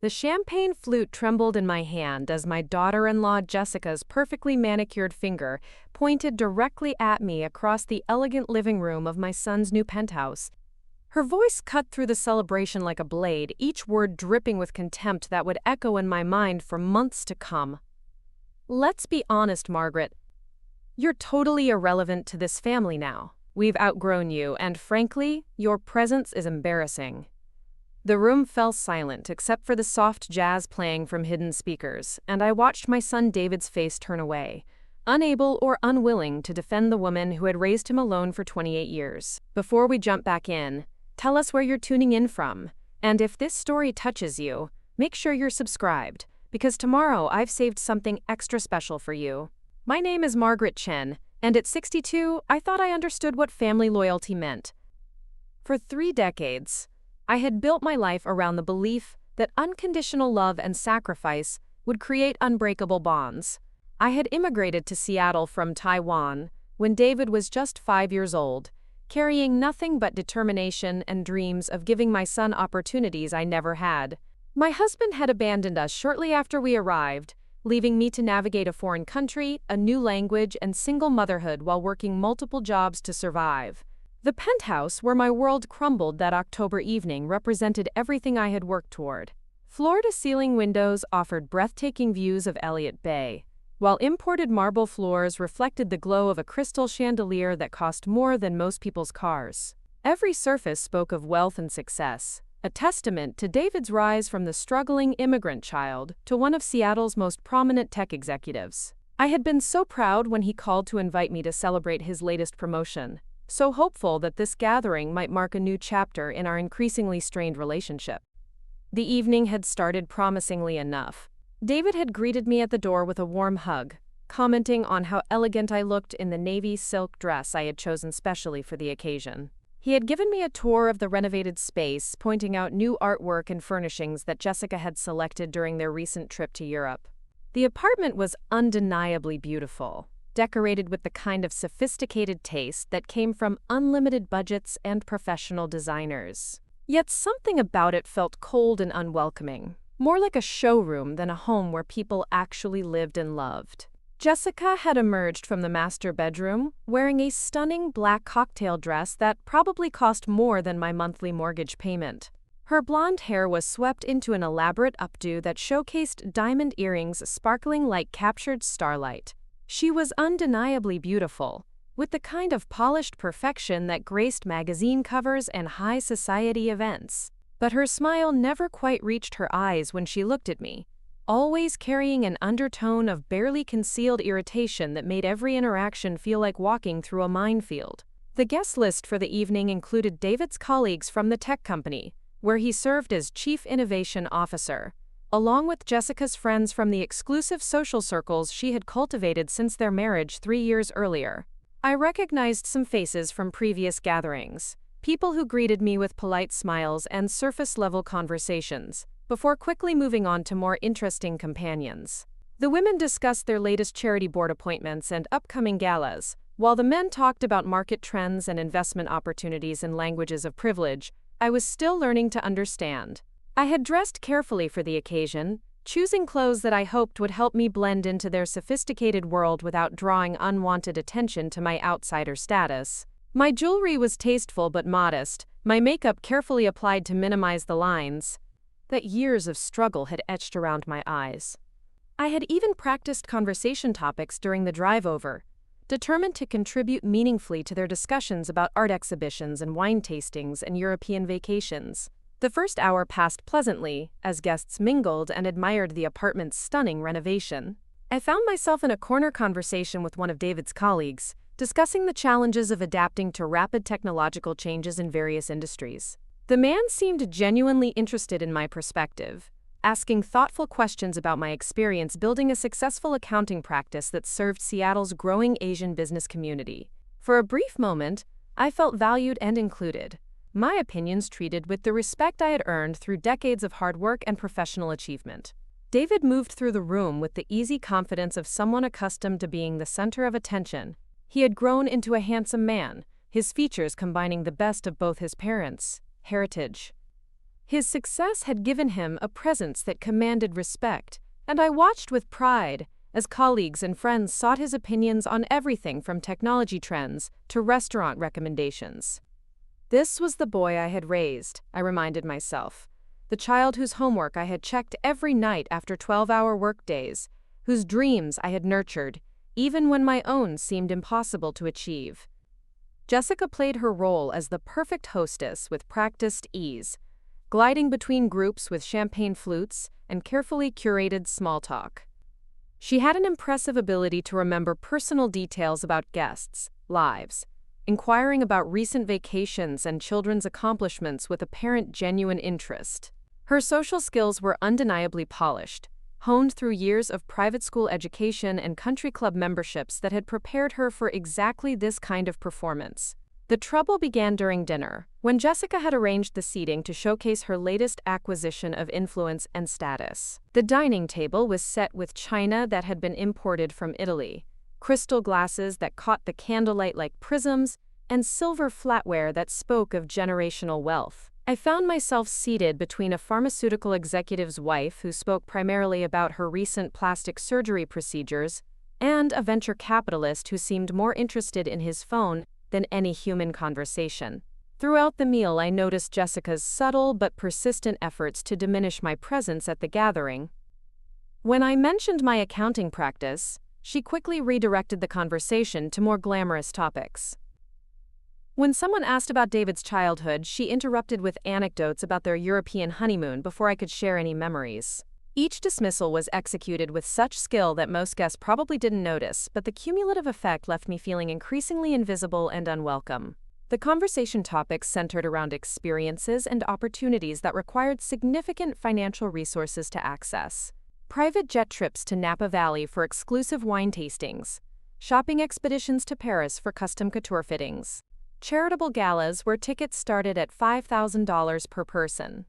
The champagne flute trembled in my hand as my daughter-in-law Jessica's perfectly manicured finger pointed directly at me across the elegant living room of my son's new penthouse. Her voice cut through the celebration like a blade, each word dripping with contempt that would echo in my mind for months to come. "Let's be honest, Margaret. You're totally irrelevant to this family now. We've outgrown you, and frankly, your presence is embarrassing." The room fell silent except for the soft jazz playing from hidden speakers, and I watched my son David's face turn away, unable or unwilling to defend the woman who had raised him alone for 28 years. Before we jump back in, tell us where you're tuning in from, and if this story touches you, make sure you're subscribed, because tomorrow I've saved something extra special for you. My name is Margaret Chen, and at 62, I thought I understood what family loyalty meant. For 3 decades, I had built my life around the belief that unconditional love and sacrifice would create unbreakable bonds. I had immigrated to Seattle from Taiwan when David was just 5 years old, carrying nothing but determination and dreams of giving my son opportunities I never had. My husband had abandoned us shortly after we arrived, leaving me to navigate a foreign country, a new language, and single motherhood while working multiple jobs to survive. The penthouse where my world crumbled that October evening represented everything I had worked toward. Floor-to-ceiling windows offered breathtaking views of Elliott Bay, while imported marble floors reflected the glow of a crystal chandelier that cost more than most people's cars. Every surface spoke of wealth and success, a testament to David's rise from the struggling immigrant child to one of Seattle's most prominent tech executives. I had been so proud when he called to invite me to celebrate his latest promotion, so hopeful that this gathering might mark a new chapter in our increasingly strained relationship. The evening had started promisingly enough. David had greeted me at the door with a warm hug, commenting on how elegant I looked in the navy silk dress I had chosen specially for the occasion. He had given me a tour of the renovated space, pointing out new artwork and furnishings that Jessica had selected during their recent trip to Europe. The apartment was undeniably beautiful, decorated with the kind of sophisticated taste that came from unlimited budgets and professional designers. Yet something about it felt cold and unwelcoming, more like a showroom than a home where people actually lived and loved. Jessica had emerged from the master bedroom, wearing a stunning black cocktail dress that probably cost more than my monthly mortgage payment. Her blonde hair was swept into an elaborate updo that showcased diamond earrings sparkling like captured starlight. She was undeniably beautiful, with the kind of polished perfection that graced magazine covers and high society events. But her smile never quite reached her eyes when she looked at me, always carrying an undertone of barely concealed irritation that made every interaction feel like walking through a minefield. The guest list for the evening included David's colleagues from the tech company, where he served as Chief Innovation Officer, along with Jessica's friends from the exclusive social circles she had cultivated since their marriage 3 years earlier. I recognized some faces from previous gatherings, people who greeted me with polite smiles and surface-level conversations, before quickly moving on to more interesting companions. The women discussed their latest charity board appointments and upcoming galas, while the men talked about market trends and investment opportunities in languages of privilege I was still learning to understand. I had dressed carefully for the occasion, choosing clothes that I hoped would help me blend into their sophisticated world without drawing unwanted attention to my outsider status. My jewelry was tasteful but modest, my makeup carefully applied to minimize the lines that years of struggle had etched around my eyes. I had even practiced conversation topics during the drive over, determined to contribute meaningfully to their discussions about art exhibitions and wine tastings and European vacations. The first hour passed pleasantly, as guests mingled and admired the apartment's stunning renovation. I found myself in a corner conversation with one of David's colleagues, discussing the challenges of adapting to rapid technological changes in various industries. The man seemed genuinely interested in my perspective, asking thoughtful questions about my experience building a successful accounting practice that served Seattle's growing Asian business community. For a brief moment, I felt valued and included, my opinions treated with the respect I had earned through decades of hard work and professional achievement. David moved through the room with the easy confidence of someone accustomed to being the center of attention. He had grown into a handsome man, his features combining the best of both his parents' heritage. His success had given him a presence that commanded respect, and I watched with pride as colleagues and friends sought his opinions on everything from technology trends to restaurant recommendations. This was the boy I had raised, I reminded myself. The child whose homework I had checked every night after 12-hour workdays, whose dreams I had nurtured, even when my own seemed impossible to achieve. Jessica played her role as the perfect hostess with practiced ease, gliding between groups with champagne flutes and carefully curated small talk. She had an impressive ability to remember personal details about guests' lives, inquiring about recent vacations and children's accomplishments with apparent genuine interest. Her social skills were undeniably polished, honed through years of private school education and country club memberships that had prepared her for exactly this kind of performance. The trouble began during dinner, when Jessica had arranged the seating to showcase her latest acquisition of influence and status. The dining table was set with china that had been imported from Italy, crystal glasses that caught the candlelight like prisms, and silver flatware that spoke of generational wealth. I found myself seated between a pharmaceutical executive's wife who spoke primarily about her recent plastic surgery procedures and a venture capitalist who seemed more interested in his phone than any human conversation. Throughout the meal, I noticed Jessica's subtle but persistent efforts to diminish my presence at the gathering. When I mentioned my accounting practice, she quickly redirected the conversation to more glamorous topics. When someone asked about David's childhood, she interrupted with anecdotes about their European honeymoon before I could share any memories. Each dismissal was executed with such skill that most guests probably didn't notice, but the cumulative effect left me feeling increasingly invisible and unwelcome. The conversation topics centered around experiences and opportunities that required significant financial resources to access. Private jet trips to Napa Valley for exclusive wine tastings, shopping expeditions to Paris for custom couture fittings, charitable galas where tickets started at $5,000 per person.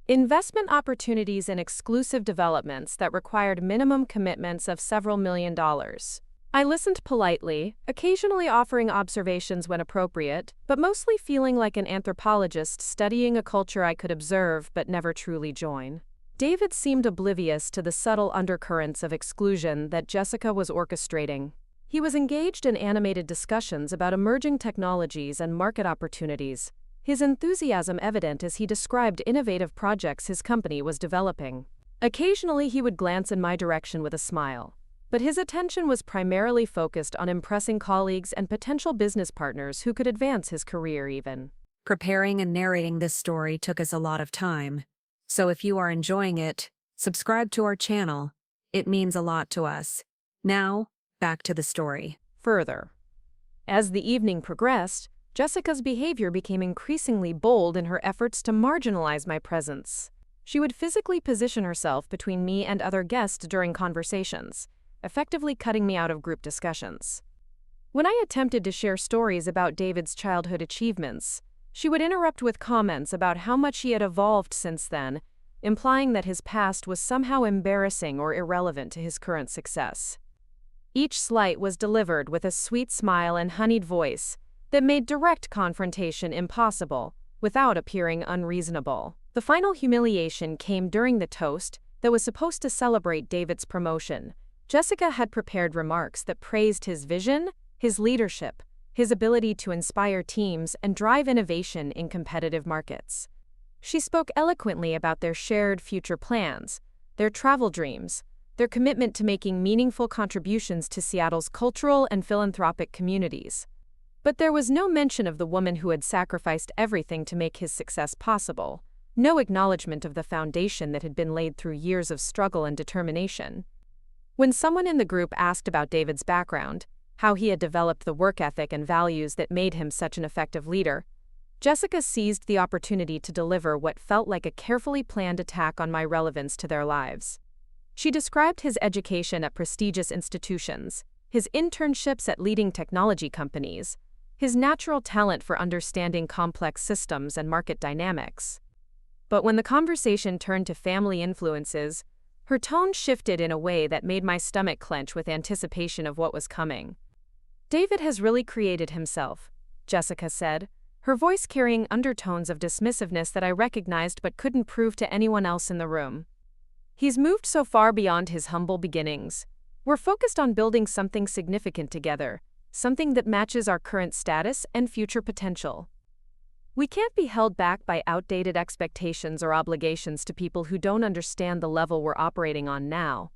Investment opportunities and exclusive developments that required minimum commitments of several $1,000,000. I listened politely, occasionally offering observations when appropriate, but mostly feeling like an anthropologist studying a culture I could observe but never truly join. David seemed oblivious to the subtle undercurrents of exclusion that Jessica was orchestrating. He was engaged in animated discussions about emerging technologies and market opportunities, his enthusiasm evident as he described innovative projects his company was developing. Occasionally he would glance in my direction with a smile, but his attention was primarily focused on impressing colleagues and potential business partners who could advance his career even. Preparing and narrating this story took us a lot of time, so if you are enjoying it, subscribe to our channel. It means a lot to us. Now, back to the story. Further, as the evening progressed, Jessica's behavior became increasingly bold in her efforts to marginalize my presence. She would physically position herself between me and other guests during conversations, effectively cutting me out of group discussions. When I attempted to share stories about David's childhood achievements, she would interrupt with comments about how much he had evolved since then, implying that his past was somehow embarrassing or irrelevant to his current success. Each slight was delivered with a sweet smile and honeyed voice that made direct confrontation impossible without appearing unreasonable. The final humiliation came during the toast that was supposed to celebrate David's promotion. Jessica had prepared remarks that praised his vision, his leadership, his ability to inspire teams and drive innovation in competitive markets. She spoke eloquently about their shared future plans, their travel dreams, their commitment to making meaningful contributions to Seattle's cultural and philanthropic communities. But there was no mention of the woman who had sacrificed everything to make his success possible, no acknowledgement of the foundation that had been laid through years of struggle and determination. When someone in the group asked about David's background, how he had developed the work ethic and values that made him such an effective leader, Jessica seized the opportunity to deliver what felt like a carefully planned attack on my relevance to their lives. She described his education at prestigious institutions, his internships at leading technology companies, his natural talent for understanding complex systems and market dynamics. But when the conversation turned to family influences, her tone shifted in a way that made my stomach clench with anticipation of what was coming. "David has really created himself," Jessica said, her voice carrying undertones of dismissiveness that I recognized but couldn't prove to anyone else in the room. "He's moved so far beyond his humble beginnings. We're focused on building something significant together, something that matches our current status and future potential. We can't be held back by outdated expectations or obligations to people who don't understand the level we're operating on now."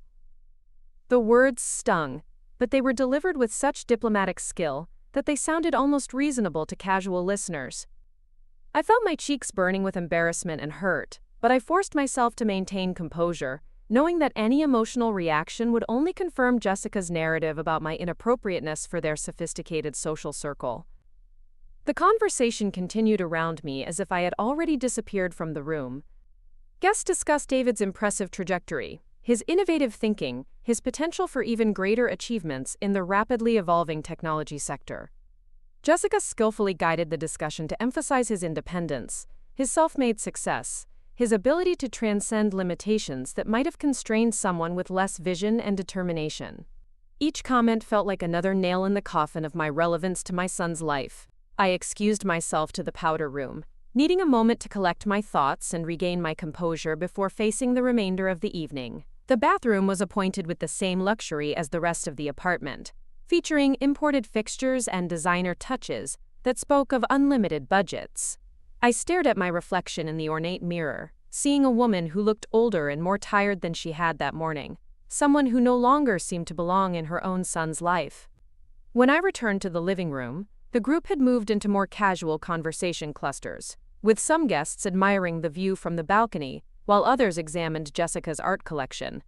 The words stung, but they were delivered with such diplomatic skill that they sounded almost reasonable to casual listeners. I felt my cheeks burning with embarrassment and hurt, but I forced myself to maintain composure, knowing that any emotional reaction would only confirm Jessica's narrative about my inappropriateness for their sophisticated social circle. The conversation continued around me as if I had already disappeared from the room. Guests discussed David's impressive trajectory, his innovative thinking, his potential for even greater achievements in the rapidly evolving technology sector. Jessica skillfully guided the discussion to emphasize his independence, his self-made success, his ability to transcend limitations that might have constrained someone with less vision and determination. Each comment felt like another nail in the coffin of my relevance to my son's life. I excused myself to the powder room, needing a moment to collect my thoughts and regain my composure before facing the remainder of the evening. The bathroom was appointed with the same luxury as the rest of the apartment, featuring imported fixtures and designer touches that spoke of unlimited budgets. I stared at my reflection in the ornate mirror, seeing a woman who looked older and more tired than she had that morning, someone who no longer seemed to belong in her own son's life. When I returned to the living room, the group had moved into more casual conversation clusters, with some guests admiring the view from the balcony, while others examined Jessica's art collection.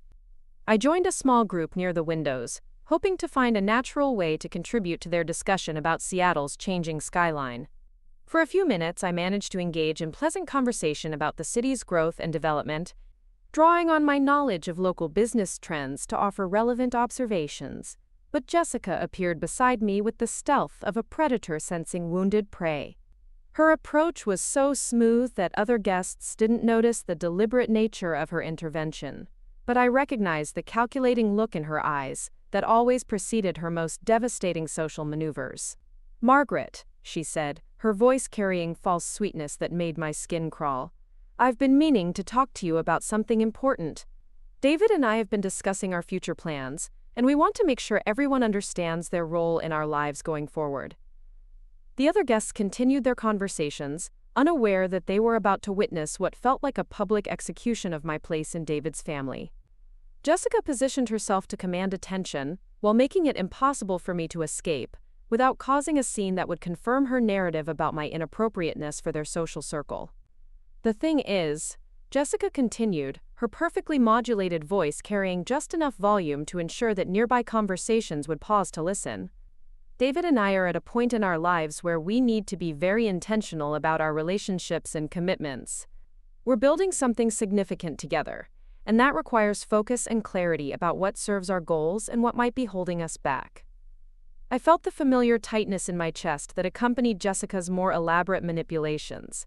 I joined a small group near the windows, hoping to find a natural way to contribute to their discussion about Seattle's changing skyline. For a few minutes, I managed to engage in pleasant conversation about the city's growth and development, drawing on my knowledge of local business trends to offer relevant observations. But Jessica appeared beside me with the stealth of a predator sensing wounded prey. Her approach was so smooth that other guests didn't notice the deliberate nature of her intervention, but I recognized the calculating look in her eyes that always preceded her most devastating social maneuvers. "Margaret," she said, her voice carrying false sweetness that made my skin crawl, "I've been meaning to talk to you about something important. David and I have been discussing our future plans, and we want to make sure everyone understands their role in our lives going forward." The other guests continued their conversations, unaware that they were about to witness what felt like a public execution of my place in David's family. Jessica positioned herself to command attention, while making it impossible for me to escape, without causing a scene that would confirm her narrative about my inappropriateness for their social circle. "The thing is," Jessica continued, her perfectly modulated voice carrying just enough volume to ensure that nearby conversations would pause to listen, "David and I are at a point in our lives where we need to be very intentional about our relationships and commitments. We're building something significant together, and that requires focus and clarity about what serves our goals and what might be holding us back." I felt the familiar tightness in my chest that accompanied Jessica's more elaborate manipulations,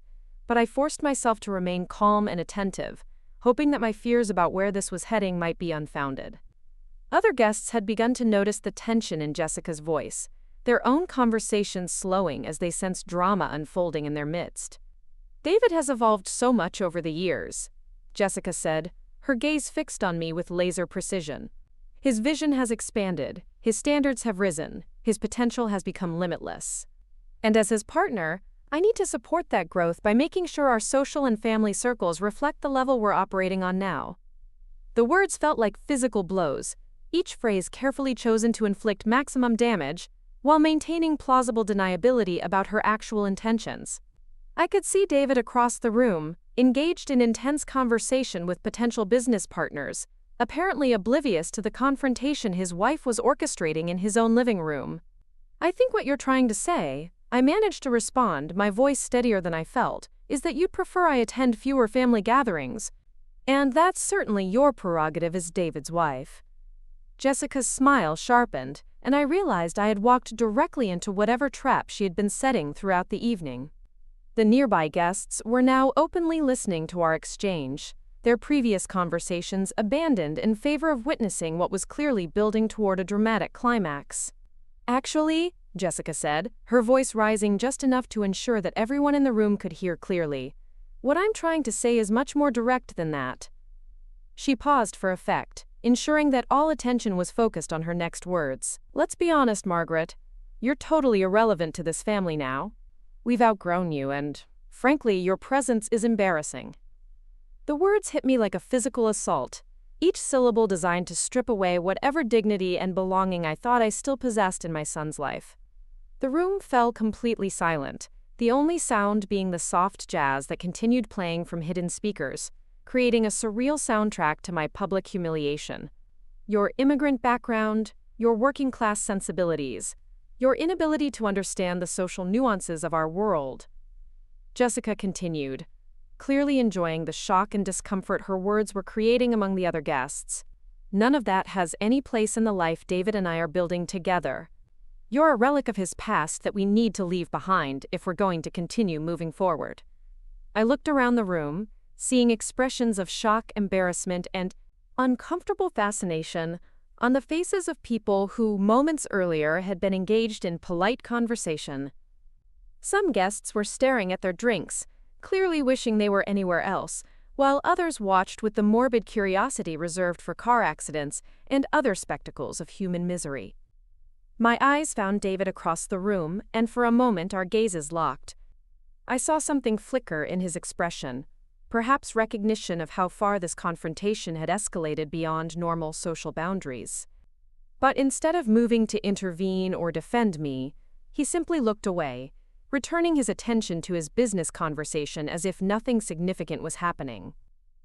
but I forced myself to remain calm and attentive, hoping that my fears about where this was heading might be unfounded. Other guests had begun to notice the tension in Jessica's voice, their own conversations slowing as they sensed drama unfolding in their midst. "David has evolved so much over the years," Jessica said, her gaze fixed on me with laser precision. "His vision has expanded, his standards have risen, his potential has become limitless. And as his partner, I need to support that growth by making sure our social and family circles reflect the level we're operating on now." The words felt like physical blows, each phrase carefully chosen to inflict maximum damage, while maintaining plausible deniability about her actual intentions. I could see David across the room, engaged in intense conversation with potential business partners, apparently oblivious to the confrontation his wife was orchestrating in his own living room. "I think what you're trying to say," I managed to respond, my voice steadier than I felt, "is that you'd prefer I attend fewer family gatherings. And that's certainly your prerogative as David's wife." Jessica's smile sharpened, and I realized I had walked directly into whatever trap she had been setting throughout the evening. The nearby guests were now openly listening to our exchange, their previous conversations abandoned in favor of witnessing what was clearly building toward a dramatic climax. "Actually," Jessica said, her voice rising just enough to ensure that everyone in the room could hear clearly. What I'm trying to say is much more direct than that. She paused for effect, ensuring that all attention was focused on her next words. Let's be honest, Margaret. You're totally irrelevant to this family now. We've outgrown you and, frankly, your presence is embarrassing. The words hit me like a physical assault, each syllable designed to strip away whatever dignity and belonging I thought I still possessed in my son's life. The room fell completely silent, the only sound being the soft jazz that continued playing from hidden speakers, creating a surreal soundtrack to my public humiliation. Your immigrant background, your working-class sensibilities, your inability to understand the social nuances of our world. Jessica continued, clearly enjoying the shock and discomfort her words were creating among the other guests. None of that has any place in the life David and I are building together. You're a relic of his past that we need to leave behind if we're going to continue moving forward. I looked around the room, seeing expressions of shock, embarrassment, and uncomfortable fascination on the faces of people who moments earlier had been engaged in polite conversation. Some guests were staring at their drinks, clearly wishing they were anywhere else, while others watched with the morbid curiosity reserved for car accidents and other spectacles of human misery. My eyes found David across the room, and for a moment our gazes locked. I saw something flicker in his expression, perhaps recognition of how far this confrontation had escalated beyond normal social boundaries. But instead of moving to intervene or defend me, he simply looked away, returning his attention to his business conversation as if nothing significant was happening.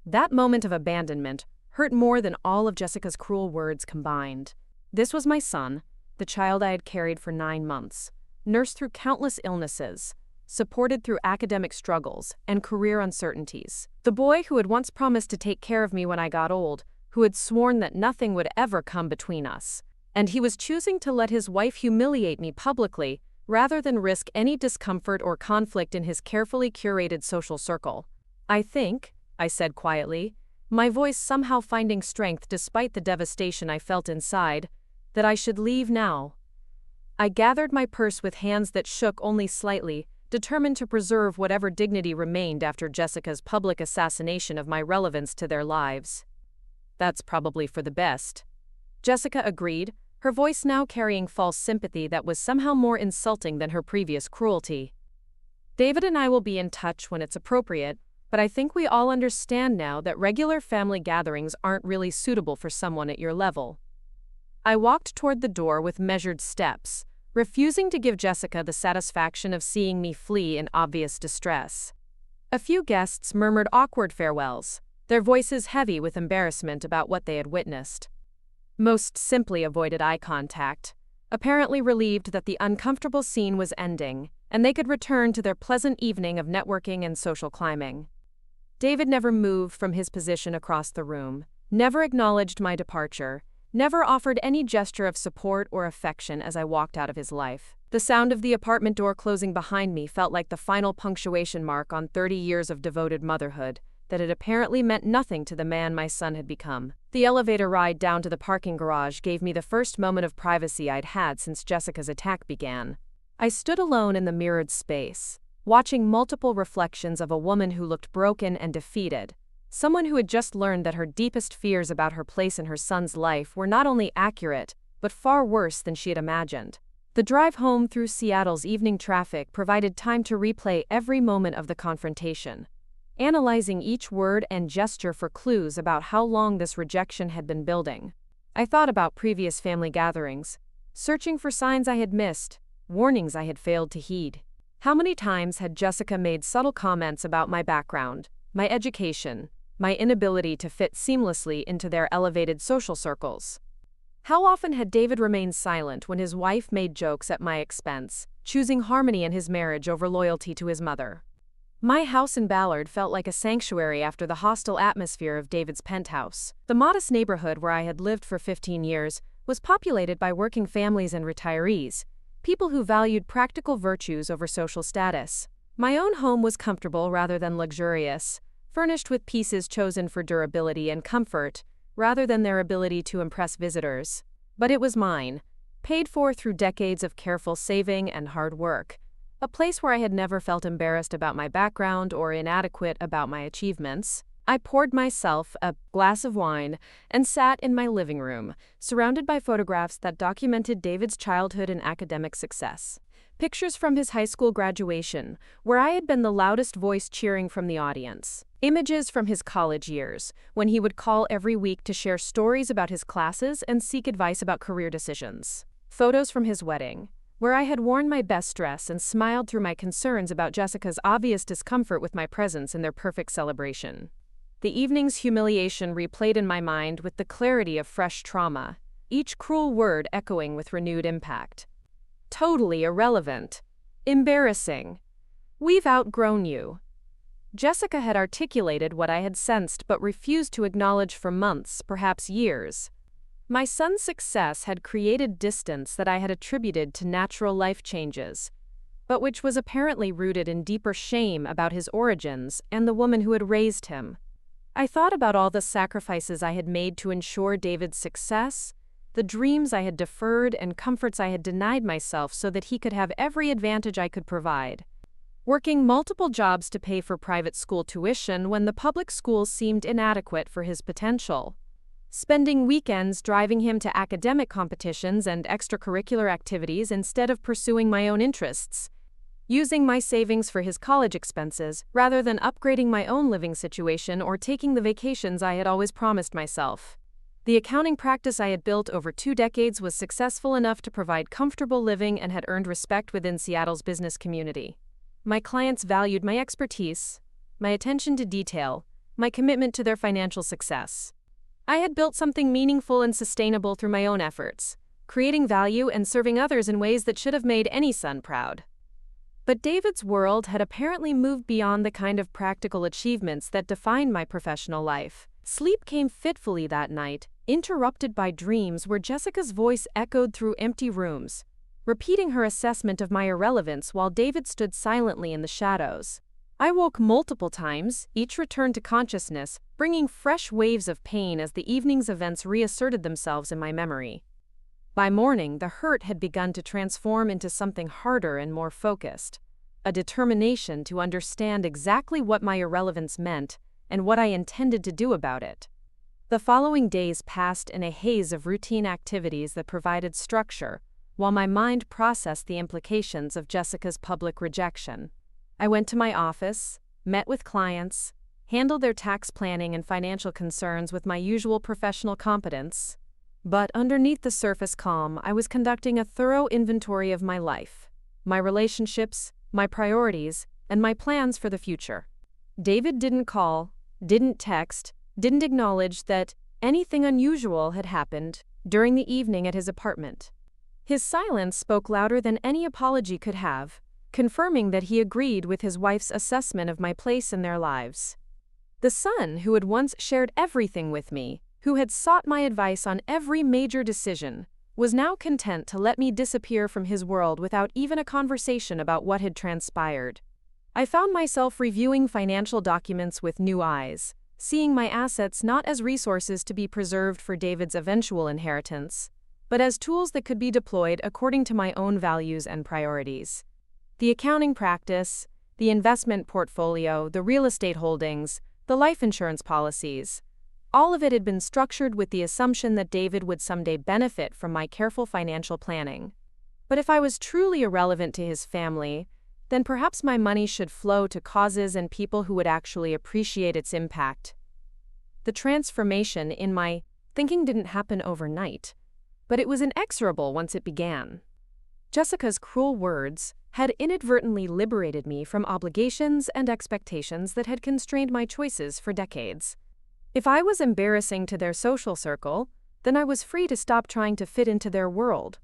That moment of abandonment hurt more than all of Jessica's cruel words combined. This was my son, the child I had carried for 9 months, nursed through countless illnesses, supported through academic struggles and career uncertainties. The boy who had once promised to take care of me when I got old, who had sworn that nothing would ever come between us. And he was choosing to let his wife humiliate me publicly rather than risk any discomfort or conflict in his carefully curated social circle. I think, I said quietly, my voice somehow finding strength despite the devastation I felt inside, that I should leave now. I gathered my purse with hands that shook only slightly, determined to preserve whatever dignity remained after Jessica's public assassination of my relevance to their lives. That's probably for the best. Jessica agreed, her voice now carrying false sympathy that was somehow more insulting than her previous cruelty. David and I will be in touch when it's appropriate, but I think we all understand now that regular family gatherings aren't really suitable for someone at your level. I walked toward the door with measured steps, refusing to give Jessica the satisfaction of seeing me flee in obvious distress. A few guests murmured awkward farewells, their voices heavy with embarrassment about what they had witnessed. Most simply avoided eye contact, apparently relieved that the uncomfortable scene was ending, and they could return to their pleasant evening of networking and social climbing. David never moved from his position across the room, never acknowledged my departure, never offered any gesture of support or affection as I walked out of his life. The sound of the apartment door closing behind me felt like the final punctuation mark on 30 years of devoted motherhood that had apparently meant nothing to the man my son had become. The elevator ride down to the parking garage gave me the first moment of privacy I'd had since Jessica's attack began. I stood alone in the mirrored space, watching multiple reflections of a woman who looked broken and defeated. Someone who had just learned that her deepest fears about her place in her son's life were not only accurate, but far worse than she had imagined. The drive home through Seattle's evening traffic provided time to replay every moment of the confrontation, analyzing each word and gesture for clues about how long this rejection had been building. I thought about previous family gatherings, searching for signs I had missed, warnings I had failed to heed. How many times had Jessica made subtle comments about my background, my education, my inability to fit seamlessly into their elevated social circles? How often had David remained silent when his wife made jokes at my expense, choosing harmony in his marriage over loyalty to his mother? My house in Ballard felt like a sanctuary after the hostile atmosphere of David's penthouse. The modest neighborhood where I had lived for 15 years was populated by working families and retirees, people who valued practical virtues over social status. My own home was comfortable rather than luxurious, furnished with pieces chosen for durability and comfort, rather than their ability to impress visitors. But it was mine, paid for through decades of careful saving and hard work. A place where I had never felt embarrassed about my background or inadequate about my achievements. I poured myself a glass of wine and sat in my living room, surrounded by photographs that documented David's childhood and academic success. Pictures from his high school graduation, where I had been the loudest voice cheering from the audience. Images from his college years, when he would call every week to share stories about his classes and seek advice about career decisions. Photos from his wedding, where I had worn my best dress and smiled through my concerns about Jessica's obvious discomfort with my presence in their perfect celebration. The evening's humiliation replayed in my mind with the clarity of fresh trauma, each cruel word echoing with renewed impact. Totally irrelevant. Embarrassing. We've outgrown you. Jessica had articulated what I had sensed but refused to acknowledge for months, perhaps years. My son's success had created distance that I had attributed to natural life changes, but which was apparently rooted in deeper shame about his origins and the woman who had raised him. I thought about all the sacrifices I had made to ensure David's success, the dreams I had deferred and comforts I had denied myself so that he could have every advantage I could provide. Working multiple jobs to pay for private school tuition when the public schools seemed inadequate for his potential. Spending weekends driving him to academic competitions and extracurricular activities instead of pursuing my own interests. Using my savings for his college expenses rather than upgrading my own living situation or taking the vacations I had always promised myself. The accounting practice I had built over 2 decades was successful enough to provide comfortable living and had earned respect within Seattle's business community. My clients valued my expertise, my attention to detail, my commitment to their financial success. I had built something meaningful and sustainable through my own efforts, creating value and serving others in ways that should have made any son proud. But David's world had apparently moved beyond the kind of practical achievements that defined my professional life. Sleep came fitfully that night, interrupted by dreams where Jessica's voice echoed through empty rooms, repeating her assessment of my irrelevance while David stood silently in the shadows. I woke multiple times, each returned to consciousness, bringing fresh waves of pain as the evening's events reasserted themselves in my memory. By morning, the hurt had begun to transform into something harder and more focused, a determination to understand exactly what my irrelevance meant and what I intended to do about it. The following days passed in a haze of routine activities that provided structure, while my mind processed the implications of Jessica's public rejection. I went to my office, met with clients, handled their tax planning and financial concerns with my usual professional competence. But underneath the surface calm, I was conducting a thorough inventory of my life, my relationships, my priorities, and my plans for the future. David didn't call, didn't text, didn't acknowledge that anything unusual had happened during the evening at his apartment. His silence spoke louder than any apology could have, confirming that he agreed with his wife's assessment of my place in their lives. The son who had once shared everything with me, who had sought my advice on every major decision, was now content to let me disappear from his world without even a conversation about what had transpired. I found myself reviewing financial documents with new eyes, seeing my assets not as resources to be preserved for David's eventual inheritance, but as tools that could be deployed according to my own values and priorities. The accounting practice, the investment portfolio, the real estate holdings, the life insurance policies, all of it had been structured with the assumption that David would someday benefit from my careful financial planning. But if I was truly irrelevant to his family, then perhaps my money should flow to causes and people who would actually appreciate its impact. The transformation in my thinking didn't happen overnight, but it was inexorable once it began. Jessica's cruel words had inadvertently liberated me from obligations and expectations that had constrained my choices for decades. If I was embarrassing to their social circle, then I was free to stop trying to fit into their world.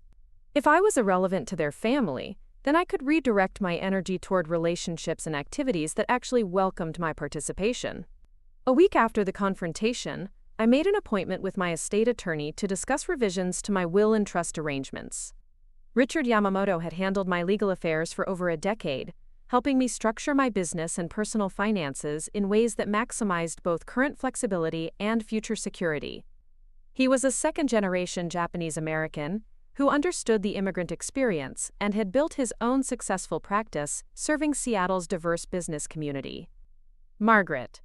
If I was irrelevant to their family, then I could redirect my energy toward relationships and activities that actually welcomed my participation. A week after the confrontation, I made an appointment with my estate attorney to discuss revisions to my will and trust arrangements. Richard Yamamoto had handled my legal affairs for over a decade, helping me structure my business and personal finances in ways that maximized both current flexibility and future security. He was a second-generation Japanese American, who understood the immigrant experience and had built his own successful practice serving Seattle's diverse business community. "Margaret,"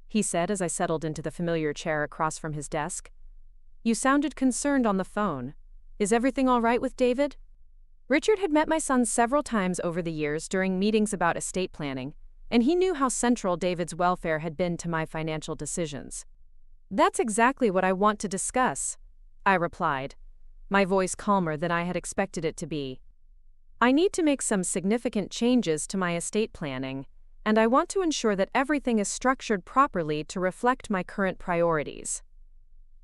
he said as I settled into the familiar chair across from his desk. "You sounded concerned on the phone. Is everything all right with David?" Richard had met my son several times over the years during meetings about estate planning, and he knew how central David's welfare had been to my financial decisions. "That's exactly what I want to discuss," I replied, my voice calmer than I had expected it to be. "I need to make some significant changes to my estate planning, and I want to ensure that everything is structured properly to reflect my current priorities."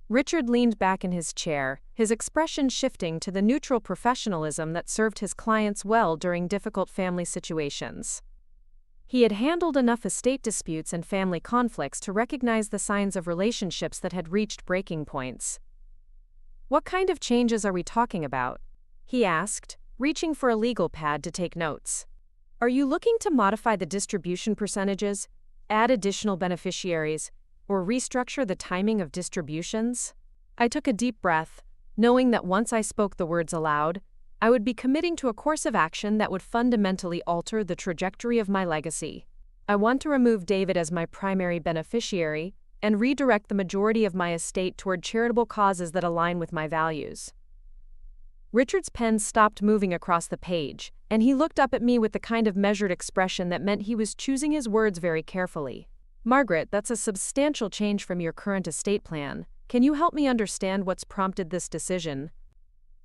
Richard leaned back in his chair, his expression shifting to the neutral professionalism that served his clients well during difficult family situations. He had handled enough estate disputes and family conflicts to recognize the signs of relationships that had reached breaking points. "What kind of changes are we talking about?" he asked, reaching for a legal pad to take notes. "Are you looking to modify the distribution percentages, add additional beneficiaries, or restructure the timing of distributions?" I took a deep breath, knowing that once I spoke the words aloud, I would be committing to a course of action that would fundamentally alter the trajectory of my legacy. "I want to remove David as my primary beneficiary and redirect the majority of my estate toward charitable causes that align with my values." Richard's pen stopped moving across the page, and he looked up at me with the kind of measured expression that meant he was choosing his words very carefully. "Margaret, that's a substantial change from your current estate plan. Can you help me understand what's prompted this decision?"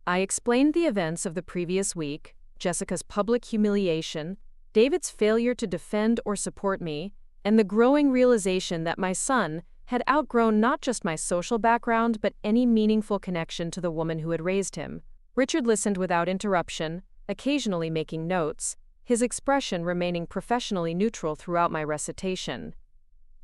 I explained the events of the previous week, Jessica's public humiliation, David's failure to defend or support me, and the growing realization that my son had outgrown not just my social background but any meaningful connection to the woman who had raised him. Richard listened without interruption, occasionally making notes, his expression remaining professionally neutral throughout my recitation.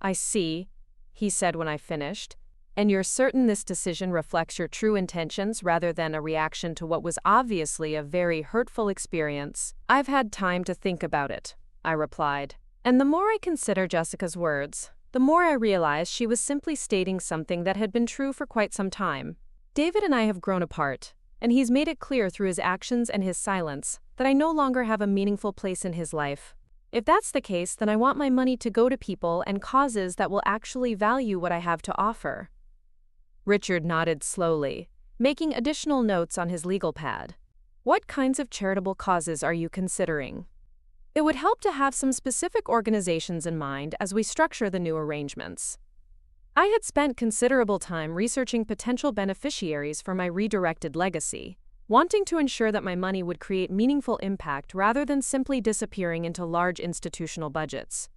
"I see," he said when I finished, "and you're certain this decision reflects your true intentions rather than a reaction to what was obviously a very hurtful experience." "I've had time to think about it," I replied. And the more I consider Jessica's words, the more I realize she was simply stating something that had been true for quite some time. David and I have grown apart, and he's made it clear through his actions and his silence that I no longer have a meaningful place in his life. If that's the case, then I want my money to go to people and causes that will actually value what I have to offer. Richard nodded slowly, making additional notes on his legal pad. "What kinds of charitable causes are you considering?" It would help to have some specific organizations in mind as we structure the new arrangements. I had spent considerable time researching potential beneficiaries for my redirected legacy, wanting to ensure that my money would create meaningful impact rather than simply disappearing into large institutional budgets.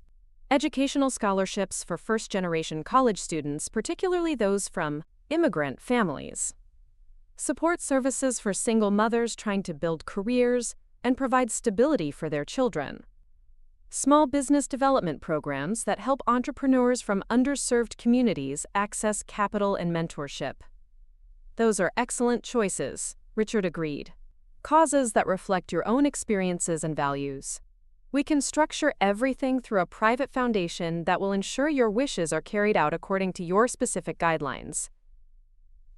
Educational scholarships for first-generation college students, particularly those from immigrant families. Support services for single mothers trying to build careers and provide stability for their children. Small business development programs that help entrepreneurs from underserved communities access capital and mentorship. "Those are excellent choices," Richard agreed. "Causes that reflect your own experiences and values. We can structure everything through a private foundation that will ensure your wishes are carried out according to your specific guidelines."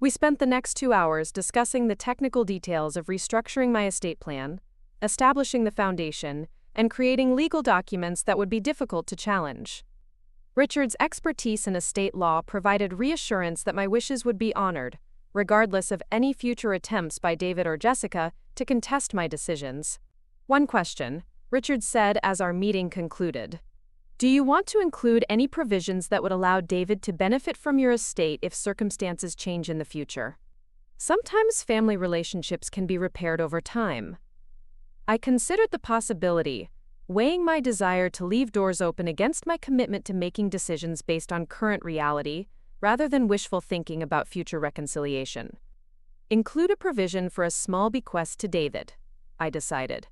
We spent the next 2 hours discussing the technical details of restructuring my estate plan, establishing the foundation, and creating legal documents that would be difficult to challenge. Richard's expertise in estate law provided reassurance that my wishes would be honored, regardless of any future attempts by David or Jessica to contest my decisions. "One question," Richard said as our meeting concluded. "Do you want to include any provisions that would allow David to benefit from your estate if circumstances change in the future? Sometimes family relationships can be repaired over time." I considered the possibility, weighing my desire to leave doors open against my commitment to making decisions based on current reality, rather than wishful thinking about future reconciliation. "Include a provision for a small bequest to David," I decided.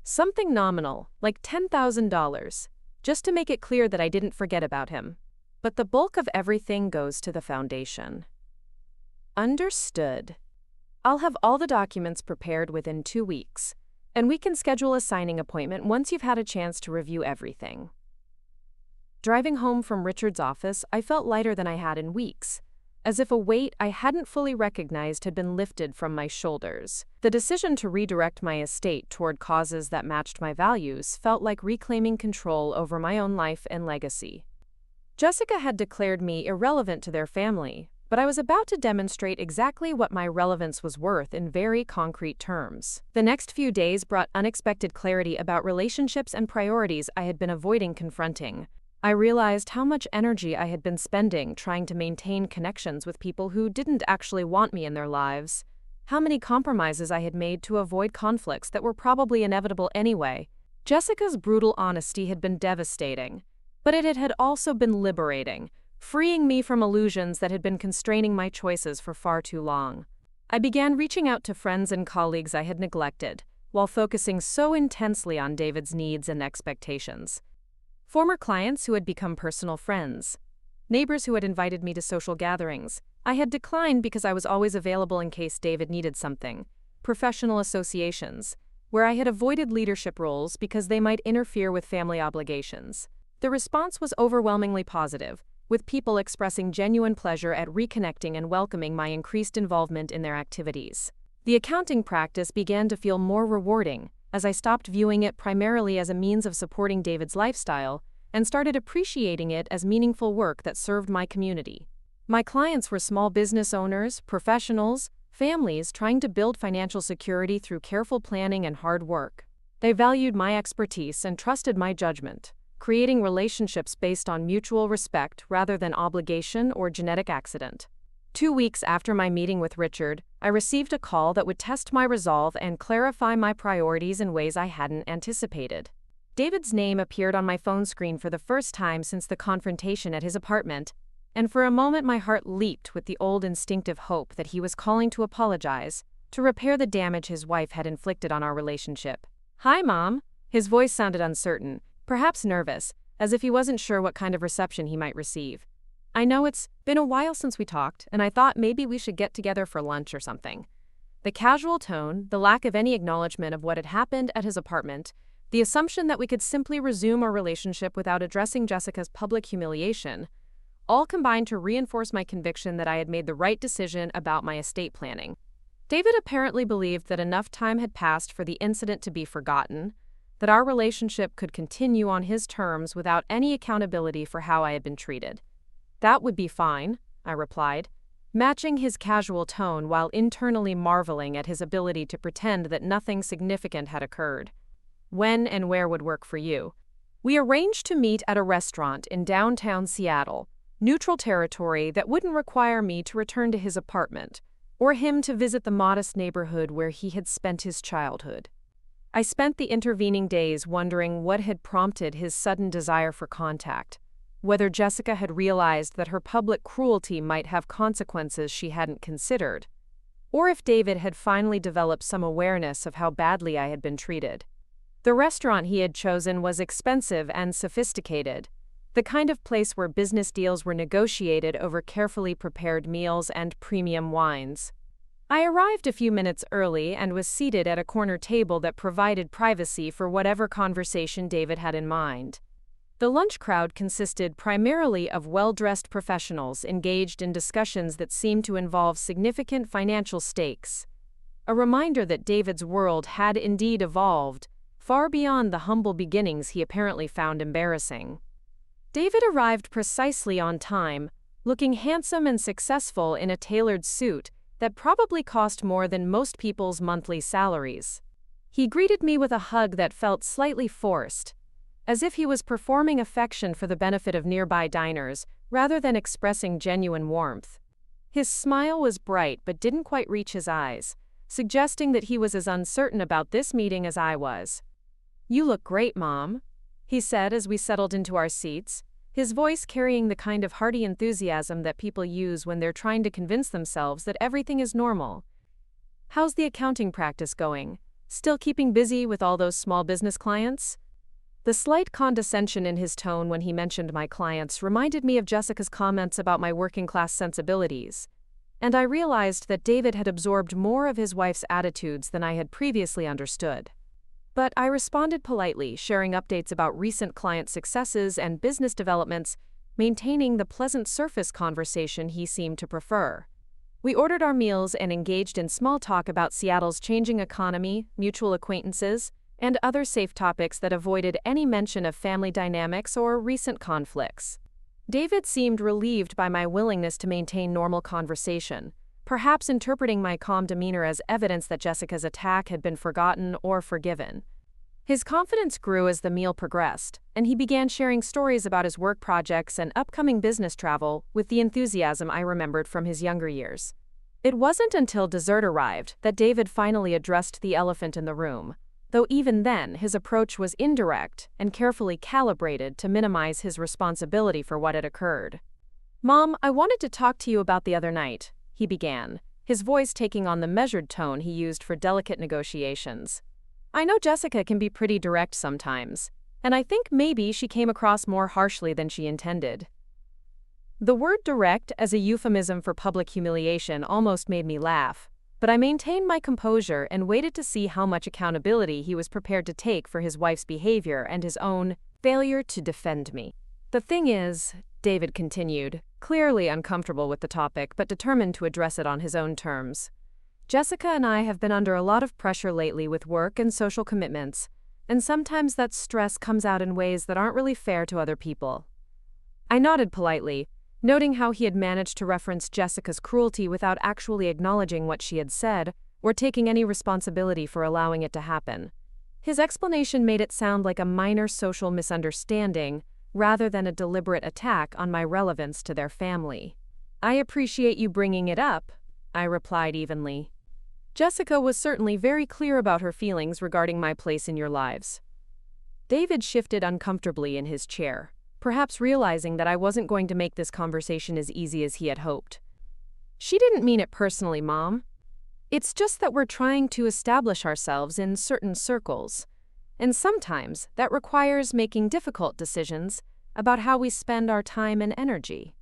"Something nominal, like $10,000, just to make it clear that I didn't forget about him. But the bulk of everything goes to the foundation." "Understood. I'll have all the documents prepared within 2 weeks. And we can schedule a signing appointment once you've had a chance to review everything." Driving home from Richard's office, I felt lighter than I had in weeks, as if a weight I hadn't fully recognized had been lifted from my shoulders. The decision to redirect my estate toward causes that matched my values felt like reclaiming control over my own life and legacy. Jessica had declared me irrelevant to their family, but I was about to demonstrate exactly what my relevance was worth in very concrete terms. The next few days brought unexpected clarity about relationships and priorities I had been avoiding confronting. I realized how much energy I had been spending trying to maintain connections with people who didn't actually want me in their lives, how many compromises I had made to avoid conflicts that were probably inevitable anyway. Jessica's brutal honesty had been devastating, but it had also been liberating, freeing me from illusions that had been constraining my choices for far too long. I began reaching out to friends and colleagues I had neglected, while focusing so intensely on David's needs and expectations. Former clients who had become personal friends, neighbors who had invited me to social gatherings I had declined because I was always available in case David needed something, professional associations, where I had avoided leadership roles because they might interfere with family obligations. The response was overwhelmingly positive, with people expressing genuine pleasure at reconnecting and welcoming my increased involvement in their activities. The accounting practice began to feel more rewarding, as I stopped viewing it primarily as a means of supporting David's lifestyle and started appreciating it as meaningful work that served my community. My clients were small business owners, professionals, families trying to build financial security through careful planning and hard work. They valued my expertise and trusted my judgment, creating relationships based on mutual respect rather than obligation or genetic accident. 2 weeks after my meeting with Richard, I received a call that would test my resolve and clarify my priorities in ways I hadn't anticipated. David's name appeared on my phone screen for the first time since the confrontation at his apartment, and for a moment my heart leaped with the old instinctive hope that he was calling to apologize, to repair the damage his wife had inflicted on our relationship. "Hi, Mom." His voice sounded uncertain, perhaps nervous, as if he wasn't sure what kind of reception he might receive. "I know it's been a while since we talked, and I thought maybe we should get together for lunch or something." The casual tone, the lack of any acknowledgement of what had happened at his apartment, the assumption that we could simply resume our relationship without addressing Jessica's public humiliation, all combined to reinforce my conviction that I had made the right decision about my estate planning. David apparently believed that enough time had passed for the incident to be forgotten, that our relationship could continue on his terms without any accountability for how I had been treated. "That would be fine," I replied, matching his casual tone while internally marveling at his ability to pretend that nothing significant had occurred. "When and where would work for you?" We arranged to meet at a restaurant in downtown Seattle, neutral territory that wouldn't require me to return to his apartment, or him to visit the modest neighborhood where he had spent his childhood. I spent the intervening days wondering what had prompted his sudden desire for contact, whether Jessica had realized that her public cruelty might have consequences she hadn't considered, or if David had finally developed some awareness of how badly I had been treated. The restaurant he had chosen was expensive and sophisticated, the kind of place where business deals were negotiated over carefully prepared meals and premium wines. I arrived a few minutes early and was seated at a corner table that provided privacy for whatever conversation David had in mind. The lunch crowd consisted primarily of well-dressed professionals engaged in discussions that seemed to involve significant financial stakes, a reminder that David's world had indeed evolved, far beyond the humble beginnings he apparently found embarrassing. David arrived precisely on time, looking handsome and successful in a tailored suit that probably cost more than most people's monthly salaries. He greeted me with a hug that felt slightly forced, as if he was performing affection for the benefit of nearby diners, rather than expressing genuine warmth. His smile was bright but didn't quite reach his eyes, suggesting that he was as uncertain about this meeting as I was. "You look great, Mom," he said as we settled into our seats, his voice carrying the kind of hearty enthusiasm that people use when they're trying to convince themselves that everything is normal. "How's the accounting practice going? Still keeping busy with all those small business clients?" The slight condescension in his tone when he mentioned my clients reminded me of Jessica's comments about my working-class sensibilities, and I realized that David had absorbed more of his wife's attitudes than I had previously understood. But I responded politely, sharing updates about recent client successes and business developments, maintaining the pleasant surface conversation he seemed to prefer. We ordered our meals and engaged in small talk about Seattle's changing economy, mutual acquaintances, and other safe topics that avoided any mention of family dynamics or recent conflicts. David seemed relieved by my willingness to maintain normal conversation, perhaps interpreting my calm demeanor as evidence that Jessica's attack had been forgotten or forgiven. His confidence grew as the meal progressed, and he began sharing stories about his work projects and upcoming business travel with the enthusiasm I remembered from his younger years. It wasn't until dessert arrived that David finally addressed the elephant in the room, though even then his approach was indirect and carefully calibrated to minimize his responsibility for what had occurred. "Mom, I wanted to talk to you about the other night," he began, his voice taking on the measured tone he used for delicate negotiations. "I know Jessica can be pretty direct sometimes, and I think maybe she came across more harshly than she intended." The word direct as a euphemism for public humiliation almost made me laugh, but I maintained my composure and waited to see how much accountability he was prepared to take for his wife's behavior and his own failure to defend me. "The thing is," David continued, clearly uncomfortable with the topic but determined to address it on his own terms, "Jessica and I have been under a lot of pressure lately with work and social commitments, and sometimes that stress comes out in ways that aren't really fair to other people." I nodded politely, noting how he had managed to reference Jessica's cruelty without actually acknowledging what she had said or taking any responsibility for allowing it to happen. His explanation made it sound like a minor social misunderstanding rather than a deliberate attack on my relevance to their family. "I appreciate you bringing it up," I replied evenly. "Jessica was certainly very clear about her feelings regarding my place in your lives." David shifted uncomfortably in his chair, perhaps realizing that I wasn't going to make this conversation as easy as he had hoped. "She didn't mean it personally, Mom. It's just that we're trying to establish ourselves in certain circles, and sometimes that requires making difficult decisions about how we spend our time and energy."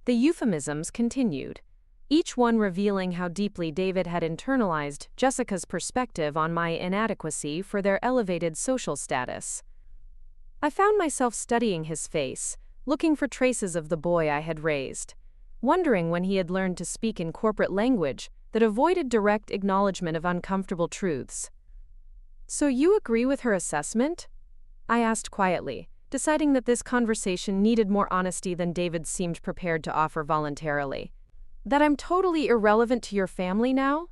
The euphemisms continued, each one revealing how deeply David had internalized Jessica's perspective on my inadequacy for their elevated social status. I found myself studying his face, looking for traces of the boy I had raised, wondering when he had learned to speak in corporate language that avoided direct acknowledgement of uncomfortable truths. "So you agree with her assessment?" I asked quietly, deciding that this conversation needed more honesty than David seemed prepared to offer voluntarily. "That I'm totally irrelevant to your family now?"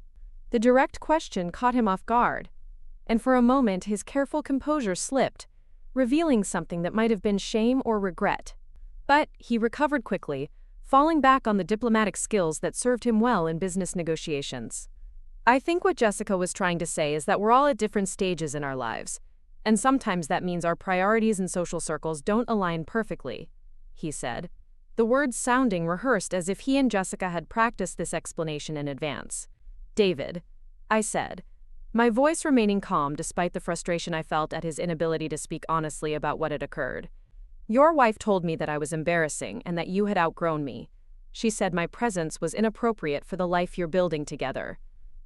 The direct question caught him off guard, and for a moment his careful composure slipped, revealing something that might have been shame or regret. But he recovered quickly, falling back on the diplomatic skills that served him well in business negotiations. "I think what Jessica was trying to say is that we're all at different stages in our lives, and sometimes that means our priorities and social circles don't align perfectly," he said, the words sounding rehearsed as if he and Jessica had practiced this explanation in advance. "David," I said, my voice remaining calm despite the frustration I felt at his inability to speak honestly about what had occurred. "Your wife told me that I was embarrassing and that you had outgrown me. She said my presence was inappropriate for the life you're building together."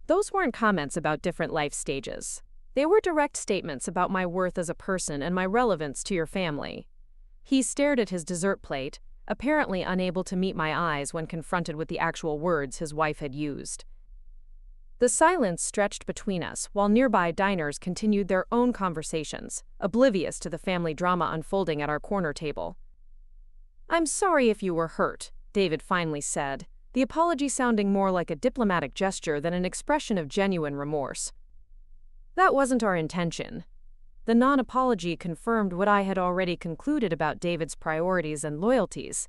Those weren't comments about different life stages. They were direct statements about my worth as a person and my relevance to your family. He stared at his dessert plate, apparently unable to meet my eyes when confronted with the actual words his wife had used. The silence stretched between us while nearby diners continued their own conversations, oblivious to the family drama unfolding at our corner table. "I'm sorry if you were hurt," David finally said, the apology sounding more like a diplomatic gesture than an expression of genuine remorse. "That wasn't our intention." The non-apology confirmed what I had already concluded about David's priorities and loyalties.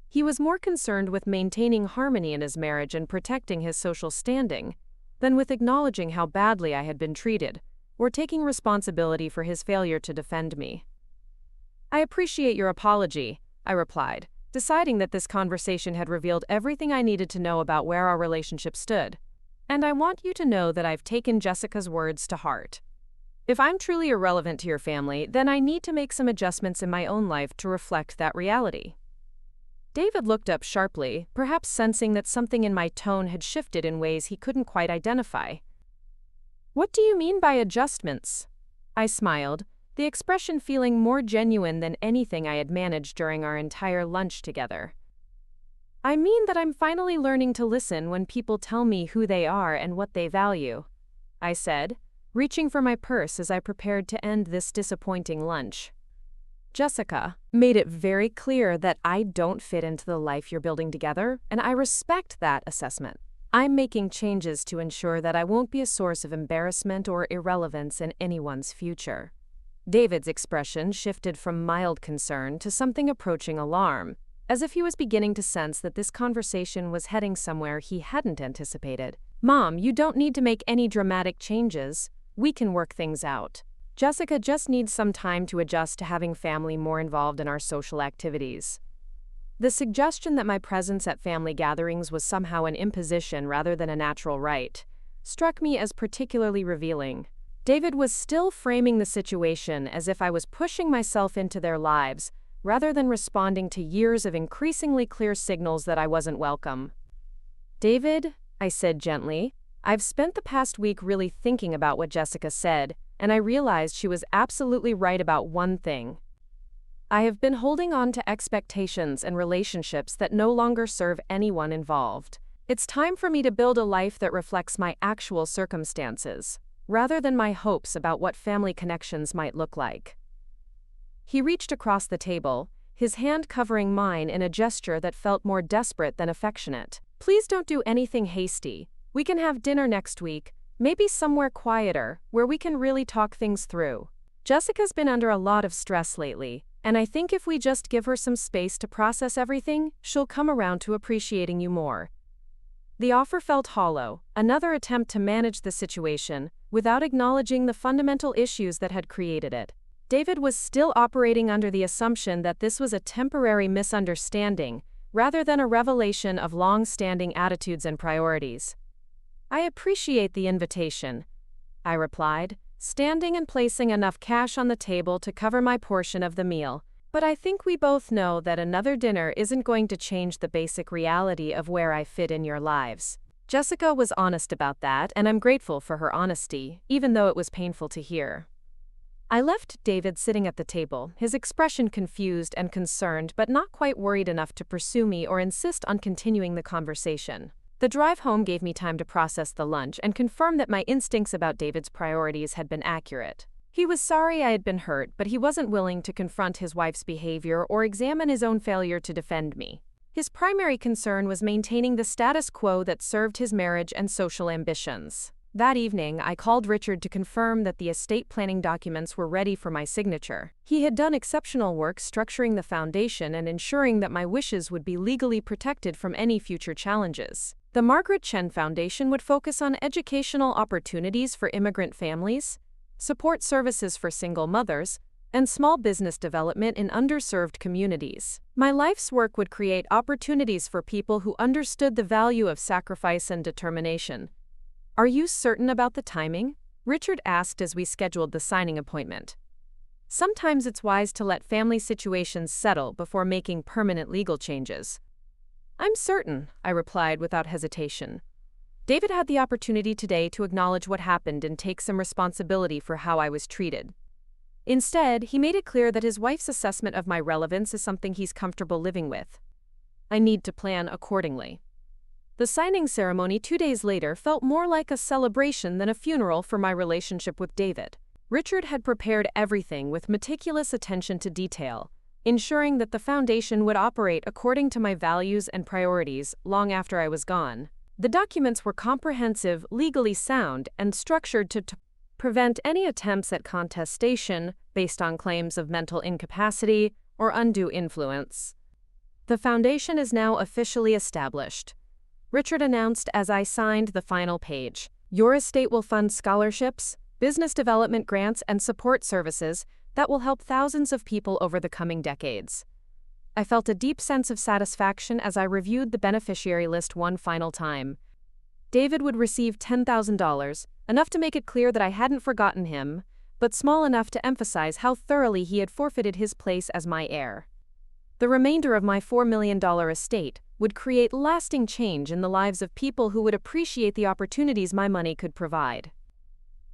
He was more concerned with maintaining harmony in his marriage and protecting his social standing than with acknowledging how badly I had been treated or taking responsibility for his failure to defend me. "I appreciate your apology," I replied, deciding that this conversation had revealed everything I needed to know about where our relationship stood. "And I want you to know that I've taken Jessica's words to heart. If I'm truly irrelevant to your family, then I need to make some adjustments in my own life to reflect that reality." David looked up sharply, perhaps sensing that something in my tone had shifted in ways he couldn't quite identify. "What do you mean by adjustments?" I smiled, the expression feeling more genuine than anything I had managed during our entire lunch together. "I mean that I'm finally learning to listen when people tell me who they are and what they value," I said, reaching for my purse as I prepared to end this disappointing lunch. "Jessica made it very clear that I don't fit into the life you're building together, and I respect that assessment. I'm making changes to ensure that I won't be a source of embarrassment or irrelevance in anyone's future." David's expression shifted from mild concern to something approaching alarm, as if he was beginning to sense that this conversation was heading somewhere he hadn't anticipated. "Mom, you don't need to make any dramatic changes. We can work things out. Jessica just needs some time to adjust to having family more involved in our social activities." The suggestion that my presence at family gatherings was somehow an imposition rather than a natural right struck me as particularly revealing. David was still framing the situation as if I was pushing myself into their lives, rather than responding to years of increasingly clear signals that I wasn't welcome. "David," I said gently, "I've spent the past week really thinking about what Jessica said, and I realized she was absolutely right about one thing. I have been holding on to expectations and relationships that no longer serve anyone involved. It's time for me to build a life that reflects my actual circumstances, rather than my hopes about what family connections might look like." He reached across the table, his hand covering mine in a gesture that felt more desperate than affectionate. "Please don't do anything hasty. We can have dinner next week, maybe somewhere quieter, where we can really talk things through. Jessica's been under a lot of stress lately, and I think if we just give her some space to process everything, she'll come around to appreciating you more." The offer felt hollow, another attempt to manage the situation, without acknowledging the fundamental issues that had created it. David was still operating under the assumption that this was a temporary misunderstanding, rather than a revelation of long-standing attitudes and priorities. "I appreciate the invitation," I replied, standing and placing enough cash on the table to cover my portion of the meal. "But I think we both know that another dinner isn't going to change the basic reality of where I fit in your lives." Jessica was honest about that, and I'm grateful for her honesty, even though it was painful to hear. I left David sitting at the table, his expression confused and concerned but not quite worried enough to pursue me or insist on continuing the conversation. The drive home gave me time to process the lunch and confirm that my instincts about David's priorities had been accurate. He was sorry I had been hurt, but he wasn't willing to confront his wife's behavior or examine his own failure to defend me. His primary concern was maintaining the status quo that served his marriage and social ambitions. That evening, I called Richard to confirm that the estate planning documents were ready for my signature. He had done exceptional work structuring the foundation and ensuring that my wishes would be legally protected from any future challenges. The Margaret Foundation would focus on educational opportunities for immigrant families, support services for single mothers, and small business development in underserved communities. My life's work would create opportunities for people who understood the value of sacrifice and determination. "Are you certain about the timing?" Richard asked as we scheduled the signing appointment. "Sometimes it's wise to let family situations settle before making permanent legal changes." "I'm certain," I replied without hesitation. David had the opportunity today to acknowledge what happened and take some responsibility for how I was treated. Instead, he made it clear that his wife's assessment of my relevance is something he's comfortable living with. I need to plan accordingly. The signing ceremony 2 days later felt more like a celebration than a funeral for my relationship with David. Richard had prepared everything with meticulous attention to detail, ensuring that the foundation would operate according to my values and priorities long after I was gone. The documents were comprehensive, legally sound, and structured to prevent any attempts at contestation based on claims of mental incapacity or undue influence. "The foundation is now officially established," Richard announced as I signed the final page. "Your estate will fund scholarships, business development grants, and support services that will help thousands of people over the coming decades." I felt a deep sense of satisfaction as I reviewed the beneficiary list one final time. David would receive $10,000, enough to make it clear that I hadn't forgotten him, but small enough to emphasize how thoroughly he had forfeited his place as my heir. The remainder of my $4 million estate would create lasting change in the lives of people who would appreciate the opportunities my money could provide.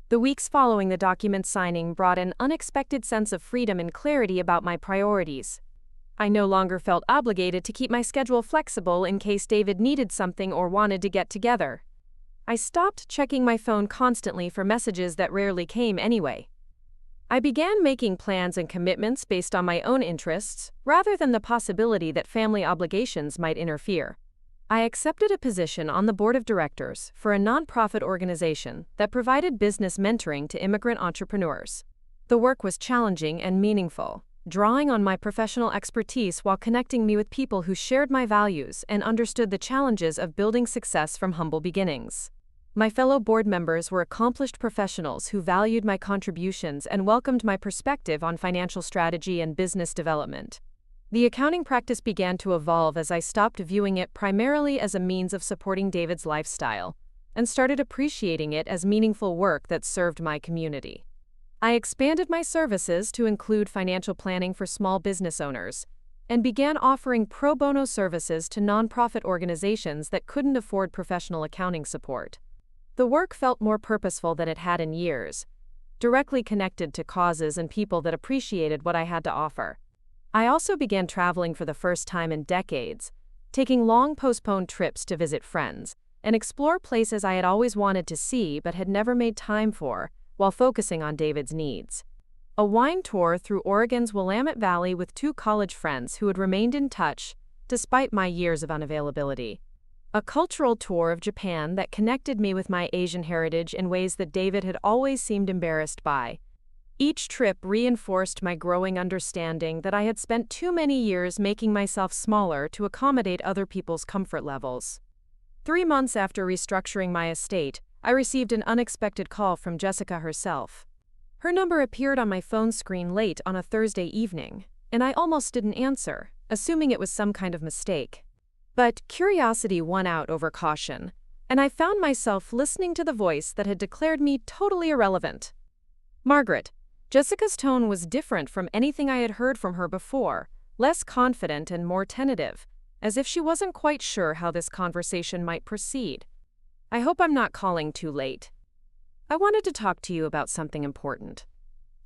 The weeks following the document signing brought an unexpected sense of freedom and clarity about my priorities. I no longer felt obligated to keep my schedule flexible in case David needed something or wanted to get together. I stopped checking my phone constantly for messages that rarely came anyway. I began making plans and commitments based on my own interests, rather than the possibility that family obligations might interfere. I accepted a position on the board of directors for a nonprofit organization that provided business mentoring to immigrant entrepreneurs. The work was challenging and meaningful, drawing on my professional expertise while connecting me with people who shared my values and understood the challenges of building success from humble beginnings. My fellow board members were accomplished professionals who valued my contributions and welcomed my perspective on financial strategy and business development. The accounting practice began to evolve as I stopped viewing it primarily as a means of supporting David's lifestyle and started appreciating it as meaningful work that served my community. I expanded my services to include financial planning for small business owners and began offering pro bono services to nonprofit organizations that couldn't afford professional accounting support. The work felt more purposeful than it had in years, directly connected to causes and people that appreciated what I had to offer. I also began traveling for the first time in decades, taking long postponed trips to visit friends and explore places I had always wanted to see but had never made time for, while focusing on David's needs. A wine tour through Oregon's Willamette Valley with 2 college friends who had remained in touch despite my years of unavailability. A cultural tour of Japan that connected me with my Asian heritage in ways that David had always seemed embarrassed by. Each trip reinforced my growing understanding that I had spent too many years making myself smaller to accommodate other people's comfort levels. 3 months after restructuring my estate, I received an unexpected call from Jessica herself. Her number appeared on my phone screen late on a Thursday evening, and I almost didn't answer, assuming it was some kind of mistake. But curiosity won out over caution, and I found myself listening to the voice that had declared me totally irrelevant. Margaret. Jessica's tone was different from anything I had heard from her before, less confident and more tentative, as if she wasn't quite sure how this conversation might proceed. I hope I'm not calling too late. I wanted to talk to you about something important.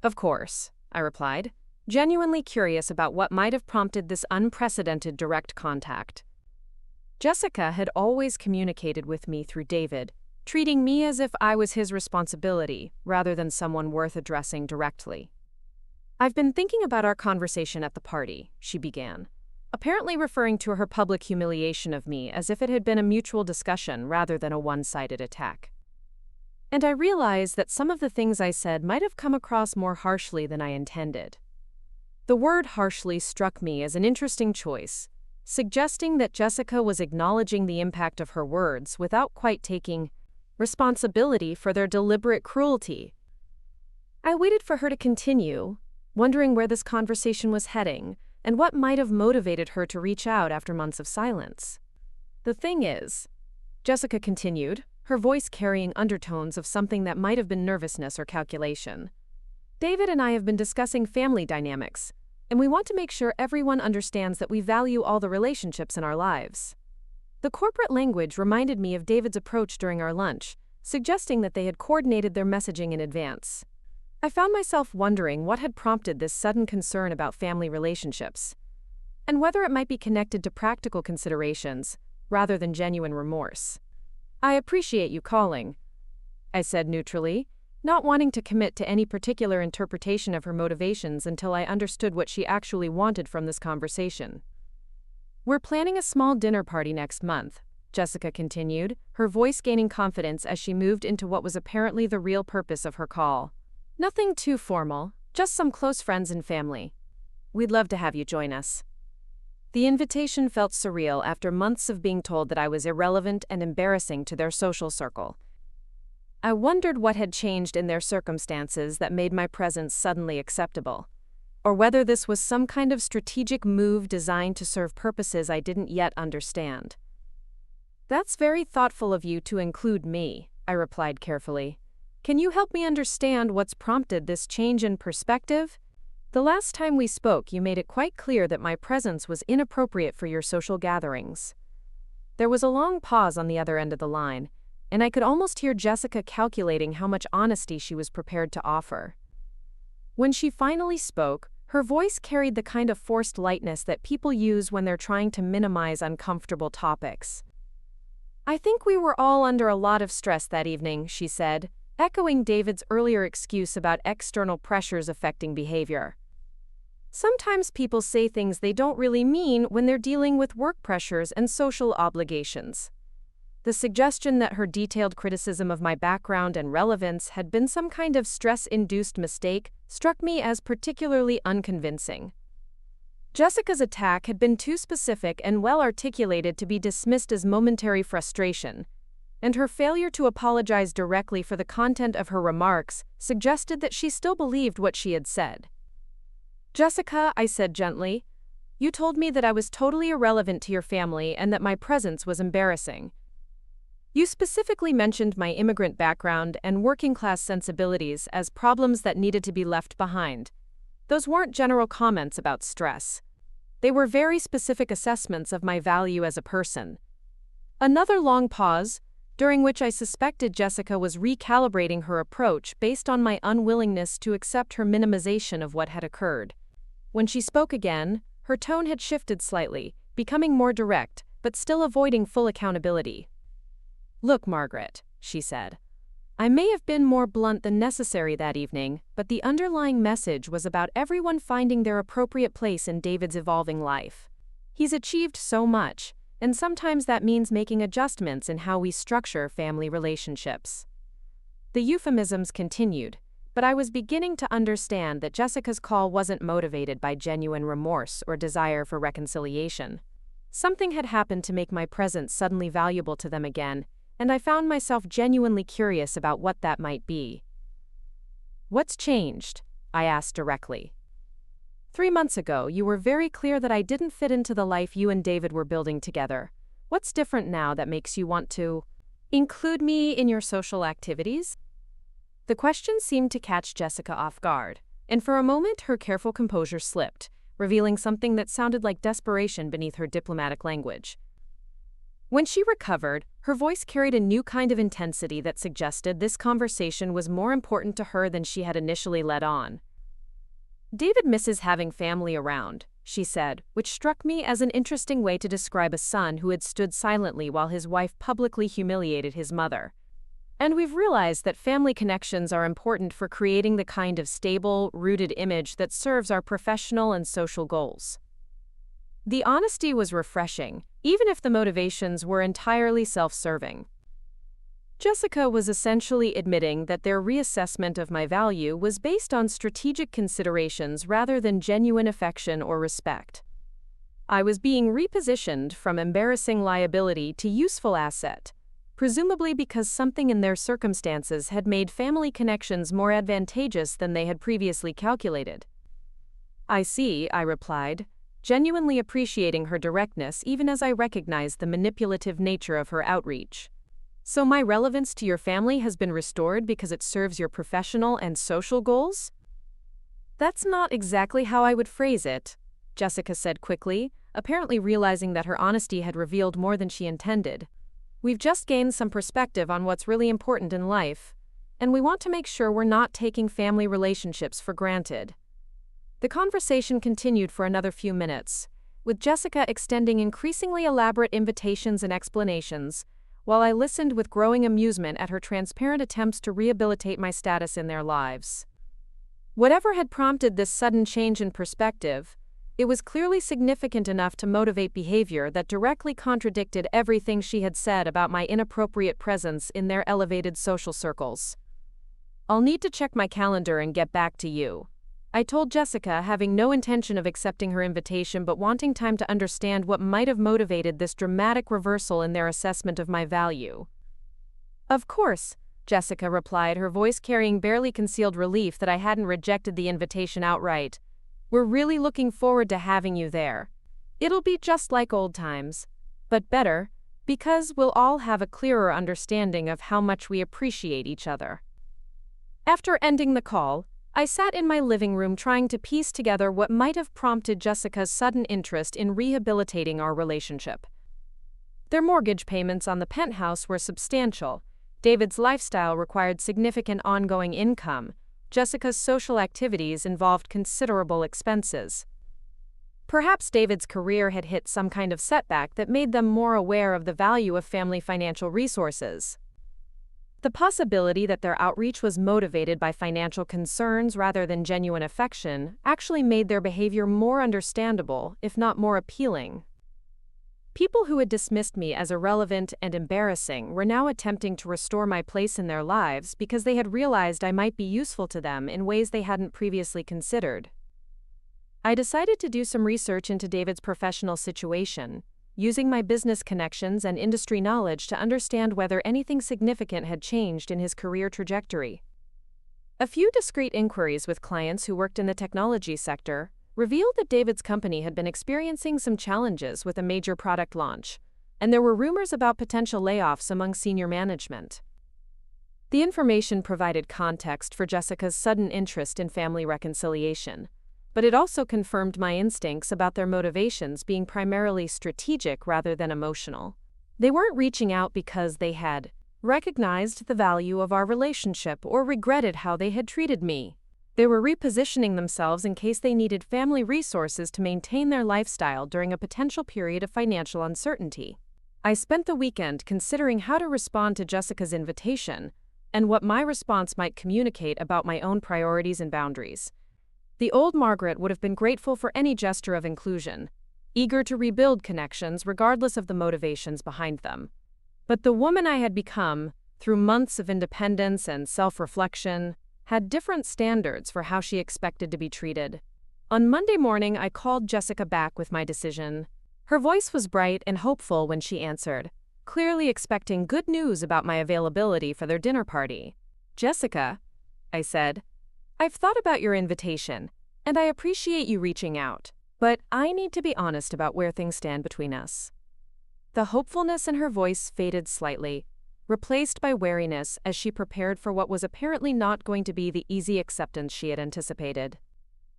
Of course, I replied, genuinely curious about what might have prompted this unprecedented direct contact. Jessica had always communicated with me through David, treating me as if I was his responsibility rather than someone worth addressing directly. I've been thinking about our conversation at the party, she began, apparently referring to her public humiliation of me as if it had been a mutual discussion rather than a one-sided attack. And I realized that some of the things I said might have come across more harshly than I intended. The word harshly struck me as an interesting choice, suggesting that Jessica was acknowledging the impact of her words without quite taking responsibility for their deliberate cruelty. I waited for her to continue, wondering where this conversation was heading and what might have motivated her to reach out after months of silence. The thing is, Jessica continued, her voice carrying undertones of something that might have been nervousness or calculation. David and I have been discussing family dynamics, and we want to make sure everyone understands that we value all the relationships in our lives. The corporate language reminded me of David's approach during our lunch, suggesting that they had coordinated their messaging in advance. I found myself wondering what had prompted this sudden concern about family relationships, and whether it might be connected to practical considerations rather than genuine remorse. I appreciate you calling, I said neutrally, not wanting to commit to any particular interpretation of her motivations until I understood what she actually wanted from this conversation. We're planning a small dinner party next month, Jessica continued, her voice gaining confidence as she moved into what was apparently the real purpose of her call. Nothing too formal, just some close friends and family. We'd love to have you join us. The invitation felt surreal after months of being told that I was irrelevant and embarrassing to their social circle. I wondered what had changed in their circumstances that made my presence suddenly acceptable, or whether this was some kind of strategic move designed to serve purposes I didn't yet understand. That's very thoughtful of you to include me, I replied carefully. Can you help me understand what's prompted this change in perspective? The last time we spoke, you made it quite clear that my presence was inappropriate for your social gatherings. There was a long pause on the other end of the line, and I could almost hear Jessica calculating how much honesty she was prepared to offer. When she finally spoke, her voice carried the kind of forced lightness that people use when they're trying to minimize uncomfortable topics. "I think we were all under a lot of stress that evening," she said, echoing David's earlier excuse about external pressures affecting behavior. "Sometimes people say things they don't really mean when they're dealing with work pressures and social obligations." The suggestion that her detailed criticism of my background and relevance had been some kind of stress-induced mistake struck me as particularly unconvincing. Jessica's attack had been too specific and well-articulated to be dismissed as momentary frustration, and her failure to apologize directly for the content of her remarks suggested that she still believed what she had said. "Jessica," I said gently, "you told me that I was totally irrelevant to your family and that my presence was embarrassing. You specifically mentioned my immigrant background and working-class sensibilities as problems that needed to be left behind. Those weren't general comments about stress. They were very specific assessments of my value as a person." Another long pause, during which I suspected Jessica was recalibrating her approach based on my unwillingness to accept her minimization of what had occurred. When she spoke again, her tone had shifted slightly, becoming more direct, but still avoiding full accountability. "Look, Margaret," she said, "I may have been more blunt than necessary that evening, but the underlying message was about everyone finding their appropriate place in David's evolving life. He's achieved so much, and sometimes that means making adjustments in how we structure family relationships." The euphemisms continued, but I was beginning to understand that Jessica's call wasn't motivated by genuine remorse or desire for reconciliation. Something had happened to make my presence suddenly valuable to them again, and I found myself genuinely curious about what that might be. "What's changed?" I asked directly. 3 months ago, you were very clear that I didn't fit into the life you and David were building together. What's different now that makes you want to include me in your social activities?" The question seemed to catch Jessica off guard, and for a moment her careful composure slipped, revealing something that sounded like desperation beneath her diplomatic language. When she recovered, her voice carried a new kind of intensity that suggested this conversation was more important to her than she had initially let on. "David misses having family around," she said, which struck me as an interesting way to describe a son who had stood silently while his wife publicly humiliated his mother. "And we've realized that family connections are important for creating the kind of stable, rooted image that serves our professional and social goals." The honesty was refreshing, even if the motivations were entirely self-serving. Jessica was essentially admitting that their reassessment of my value was based on strategic considerations rather than genuine affection or respect. I was being repositioned from embarrassing liability to useful asset, presumably because something in their circumstances had made family connections more advantageous than they had previously calculated. "I see," I replied, genuinely appreciating her directness even as I recognized the manipulative nature of her outreach. "So my relevance to your family has been restored because it serves your professional and social goals?" "That's not exactly how I would phrase it," Jessica said quickly, apparently realizing that her honesty had revealed more than she intended. "We've just gained some perspective on what's really important in life, and we want to make sure we're not taking family relationships for granted." The conversation continued for another few minutes, with Jessica extending increasingly elaborate invitations and explanations, while I listened with growing amusement at her transparent attempts to rehabilitate my status in their lives. Whatever had prompted this sudden change in perspective, it was clearly significant enough to motivate behavior that directly contradicted everything she had said about my inappropriate presence in their elevated social circles. "I'll need to check my calendar and get back to you," I told Jessica, having no intention of accepting her invitation but wanting time to understand what might have motivated this dramatic reversal in their assessment of my value. "Of course," Jessica replied, her voice carrying barely concealed relief that I hadn't rejected the invitation outright. "We're really looking forward to having you there. It'll be just like old times, but better, because we'll all have a clearer understanding of how much we appreciate each other." After ending the call, I sat in my living room trying to piece together what might have prompted Jessica's sudden interest in rehabilitating our relationship. Their mortgage payments on the penthouse were substantial, David's lifestyle required significant ongoing income. Jessica's social activities involved considerable expenses. Perhaps David's career had hit some kind of setback that made them more aware of the value of family financial resources. The possibility that their outreach was motivated by financial concerns rather than genuine affection actually made their behavior more understandable, if not more appealing. People who had dismissed me as irrelevant and embarrassing were now attempting to restore my place in their lives because they had realized I might be useful to them in ways they hadn't previously considered. I decided to do some research into David's professional situation, using my business connections and industry knowledge to understand whether anything significant had changed in his career trajectory. A few discreet inquiries with clients who worked in the technology sector revealed that David's company had been experiencing some challenges with a major product launch, and there were rumors about potential layoffs among senior management. The information provided context for Jessica's sudden interest in family reconciliation, but it also confirmed my instincts about their motivations being primarily strategic rather than emotional. They weren't reaching out because they had recognized the value of our relationship or regretted how they had treated me. They were repositioning themselves in case they needed family resources to maintain their lifestyle during a potential period of financial uncertainty. I spent the weekend considering how to respond to Jessica's invitation and what my response might communicate about my own priorities and boundaries. The old Margaret would have been grateful for any gesture of inclusion, eager to rebuild connections regardless of the motivations behind them. But the woman I had become, through months of independence and self-reflection, had different standards for how she expected to be treated. On Monday morning, I called Jessica back with my decision. Her voice was bright and hopeful when she answered, clearly expecting good news about my availability for their dinner party. "Jessica," I said, "I've thought about your invitation, and I appreciate you reaching out, but I need to be honest about where things stand between us." The hopefulness in her voice faded slightly, replaced by wariness as she prepared for what was apparently not going to be the easy acceptance she had anticipated.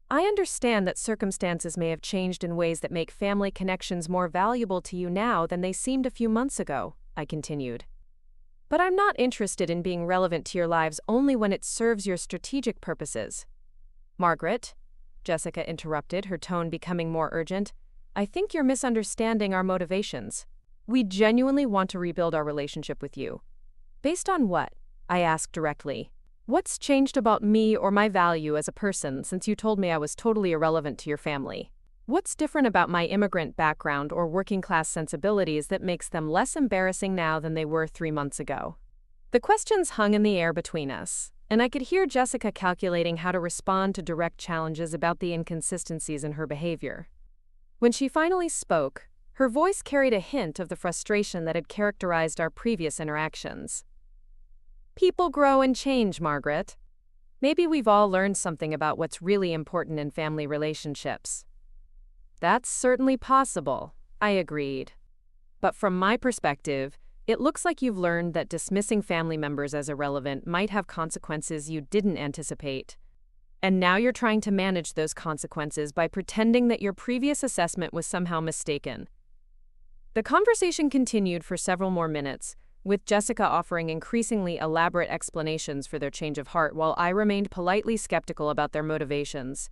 "I understand that circumstances may have changed in ways that make family connections more valuable to you now than they seemed a few months ago," I continued. "But I'm not interested in being relevant to your lives only when it serves your strategic purposes." "Margaret," Jessica interrupted, her tone becoming more urgent, "I think you're misunderstanding our motivations. We genuinely want to rebuild our relationship with you." "Based on what?" I asked directly. "What's changed about me or my value as a person since you told me I was totally irrelevant to your family? What's different about my immigrant background or working-class sensibilities that makes them less embarrassing now than they were 3 months ago?" The questions hung in the air between us, and I could hear Jessica calculating how to respond to direct challenges about the inconsistencies in her behavior. When she finally spoke, her voice carried a hint of the frustration that had characterized our previous interactions. "People grow and change, Margaret. Maybe we've all learned something about what's really important in family relationships." "That's certainly possible," I agreed. "But from my perspective, it looks like you've learned that dismissing family members as irrelevant might have consequences you didn't anticipate. And now you're trying to manage those consequences by pretending that your previous assessment was somehow mistaken." The conversation continued for several more minutes, with Jessica offering increasingly elaborate explanations for their change of heart while I remained politely skeptical about their motivations.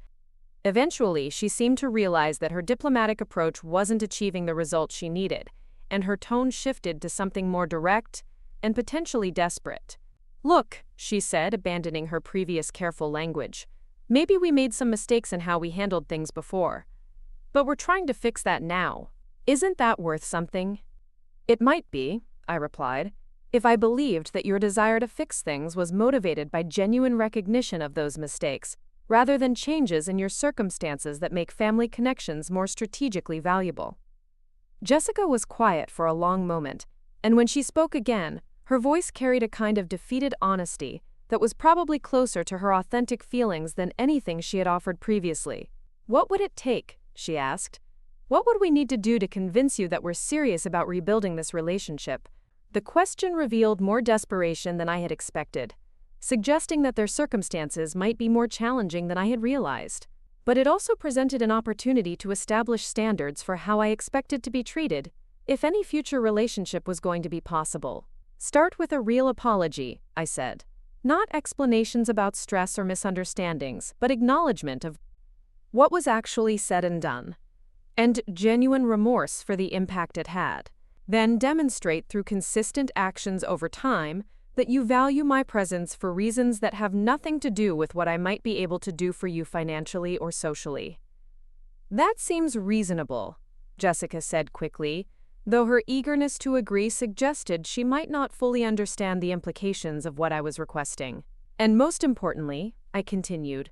Eventually, she seemed to realize that her diplomatic approach wasn't achieving the results she needed, and her tone shifted to something more direct and potentially desperate. "Look," she said, abandoning her previous careful language, "maybe we made some mistakes in how we handled things before. But we're trying to fix that now. Isn't that worth something?" "It might be," I replied, "if I believed that your desire to fix things was motivated by genuine recognition of those mistakes, rather than changes in your circumstances that make family connections more strategically valuable." Jessica was quiet for a long moment, and when she spoke again, her voice carried a kind of defeated honesty that was probably closer to her authentic feelings than anything she had offered previously. "What would it take?" she asked. "What would we need to do to convince you that we're serious about rebuilding this relationship?" The question revealed more desperation than I had expected, suggesting that their circumstances might be more challenging than I had realized. But it also presented an opportunity to establish standards for how I expected to be treated, if any future relationship was going to be possible. Start with a real apology, I said. Not explanations about stress or misunderstandings, but acknowledgement of what was actually said and done, and genuine remorse for the impact it had. Then demonstrate through consistent actions over time that you value my presence for reasons that have nothing to do with what I might be able to do for you financially or socially. That seems reasonable, Jessica said quickly, though her eagerness to agree suggested she might not fully understand the implications of what I was requesting. And most importantly, I continued,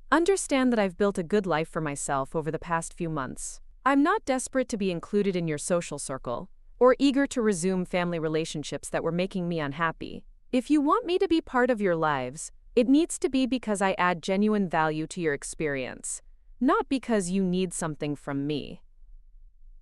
understand that I've built a good life for myself over the past few months. I'm not desperate to be included in your social circle, or eager to resume family relationships that were making me unhappy. If you want me to be part of your lives, it needs to be because I add genuine value to your experience, not because you need something from me.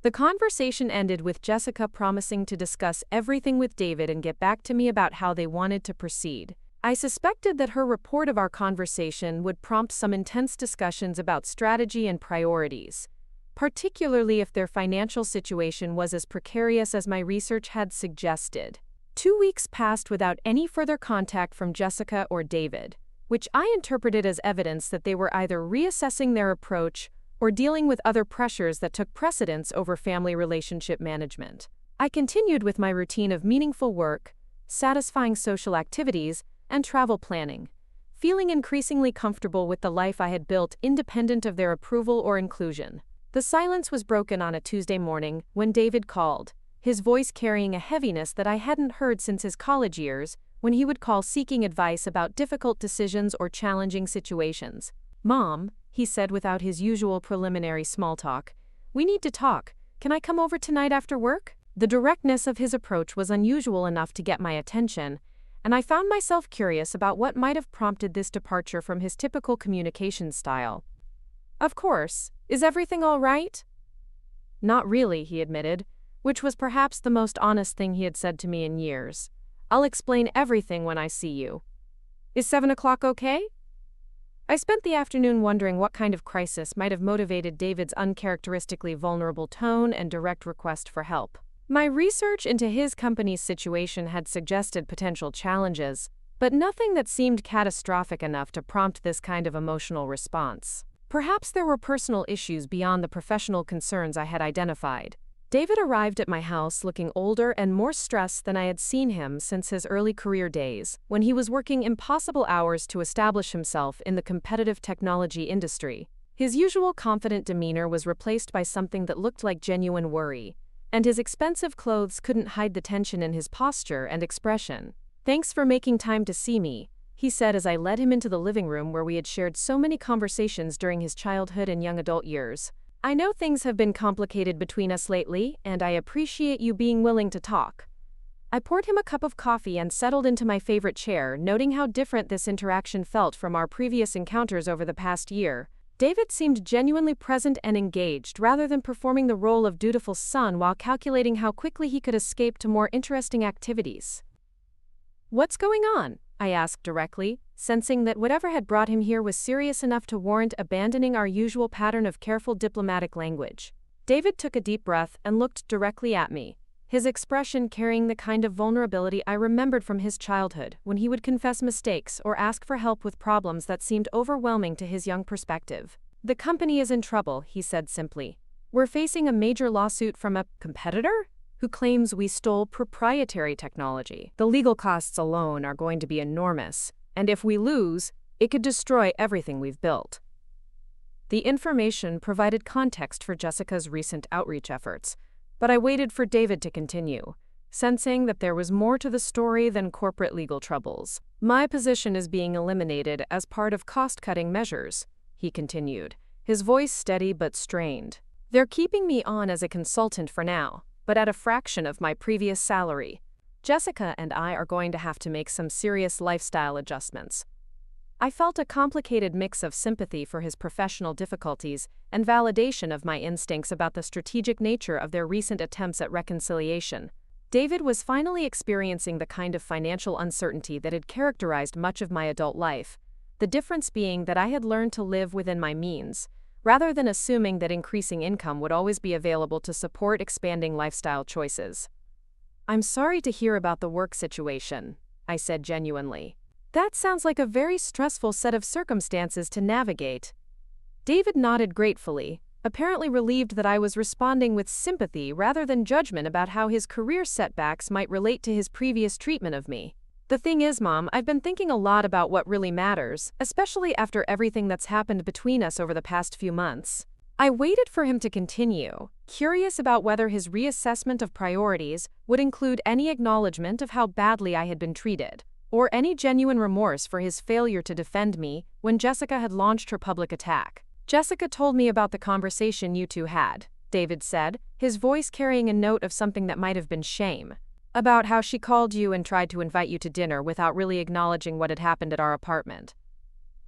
The conversation ended with Jessica promising to discuss everything with David and get back to me about how they wanted to proceed. I suspected that her report of our conversation would prompt some intense discussions about strategy and priorities, particularly if their financial situation was as precarious as my research had suggested. 2 weeks passed without any further contact from Jessica or David, which I interpreted as evidence that they were either reassessing their approach or dealing with other pressures that took precedence over family relationship management. I continued with my routine of meaningful work, satisfying social activities, and travel planning, feeling increasingly comfortable with the life I had built independent of their approval or inclusion. The silence was broken on a Tuesday morning when David called, his voice carrying a heaviness that I hadn't heard since his college years, when he would call seeking advice about difficult decisions or challenging situations. "Mom," he said without his usual preliminary small talk, "we need to talk. Can I come over tonight after work?" The directness of his approach was unusual enough to get my attention, and I found myself curious about what might have prompted this departure from his typical communication style. "Of course. Is everything all right?" "Not really," he admitted, which was perhaps the most honest thing he had said to me in years. "I'll explain everything when I see you. Is 7 o'clock okay?" I spent the afternoon wondering what kind of crisis might have motivated David's uncharacteristically vulnerable tone and direct request for help. My research into his company's situation had suggested potential challenges, but nothing that seemed catastrophic enough to prompt this kind of emotional response. Perhaps there were personal issues beyond the professional concerns I had identified. David arrived at my house looking older and more stressed than I had seen him since his early career days, when he was working impossible hours to establish himself in the competitive technology industry. His usual confident demeanor was replaced by something that looked like genuine worry, and his expensive clothes couldn't hide the tension in his posture and expression. "Thanks for making time to see me," he said as I led him into the living room where we had shared so many conversations during his childhood and young adult years. "I know things have been complicated between us lately, and I appreciate you being willing to talk." I poured him a cup of coffee and settled into my favorite chair, noting how different this interaction felt from our previous encounters over the past year. David seemed genuinely present and engaged rather than performing the role of dutiful son while calculating how quickly he could escape to more interesting activities. "What's going on?" I asked directly, sensing that whatever had brought him here was serious enough to warrant abandoning our usual pattern of careful diplomatic language. David took a deep breath and looked directly at me, his expression carrying the kind of vulnerability I remembered from his childhood, when he would confess mistakes or ask for help with problems that seemed overwhelming to his young perspective. "The company is in trouble," he said simply. "We're facing a major lawsuit from a competitor who claims we stole proprietary technology. The legal costs alone are going to be enormous, and if we lose, it could destroy everything we've built." The information provided context for Jessica's recent outreach efforts, but I waited for David to continue, sensing that there was more to the story than corporate legal troubles. "My position is being eliminated as part of cost-cutting measures," he continued, his voice steady but strained. "They're keeping me on as a consultant for now, but at a fraction of my previous salary. Jessica and I are going to have to make some serious lifestyle adjustments." I felt a complicated mix of sympathy for his professional difficulties and validation of my instincts about the strategic nature of their recent attempts at reconciliation. David was finally experiencing the kind of financial uncertainty that had characterized much of my adult life, the difference being that I had learned to live within my means, rather than assuming that increasing income would always be available to support expanding lifestyle choices. I'm sorry to hear about the work situation, I said genuinely. That sounds like a very stressful set of circumstances to navigate. David nodded gratefully, apparently relieved that I was responding with sympathy rather than judgment about how his career setbacks might relate to his previous treatment of me. The thing is, Mom, I've been thinking a lot about what really matters, especially after everything that's happened between us over the past few months. I waited for him to continue, curious about whether his reassessment of priorities would include any acknowledgement of how badly I had been treated, or any genuine remorse for his failure to defend me when Jessica had launched her public attack. Jessica told me about the conversation you two had, David said, his voice carrying a note of something that might have been shame. About how she called you and tried to invite you to dinner without really acknowledging what had happened at our apartment.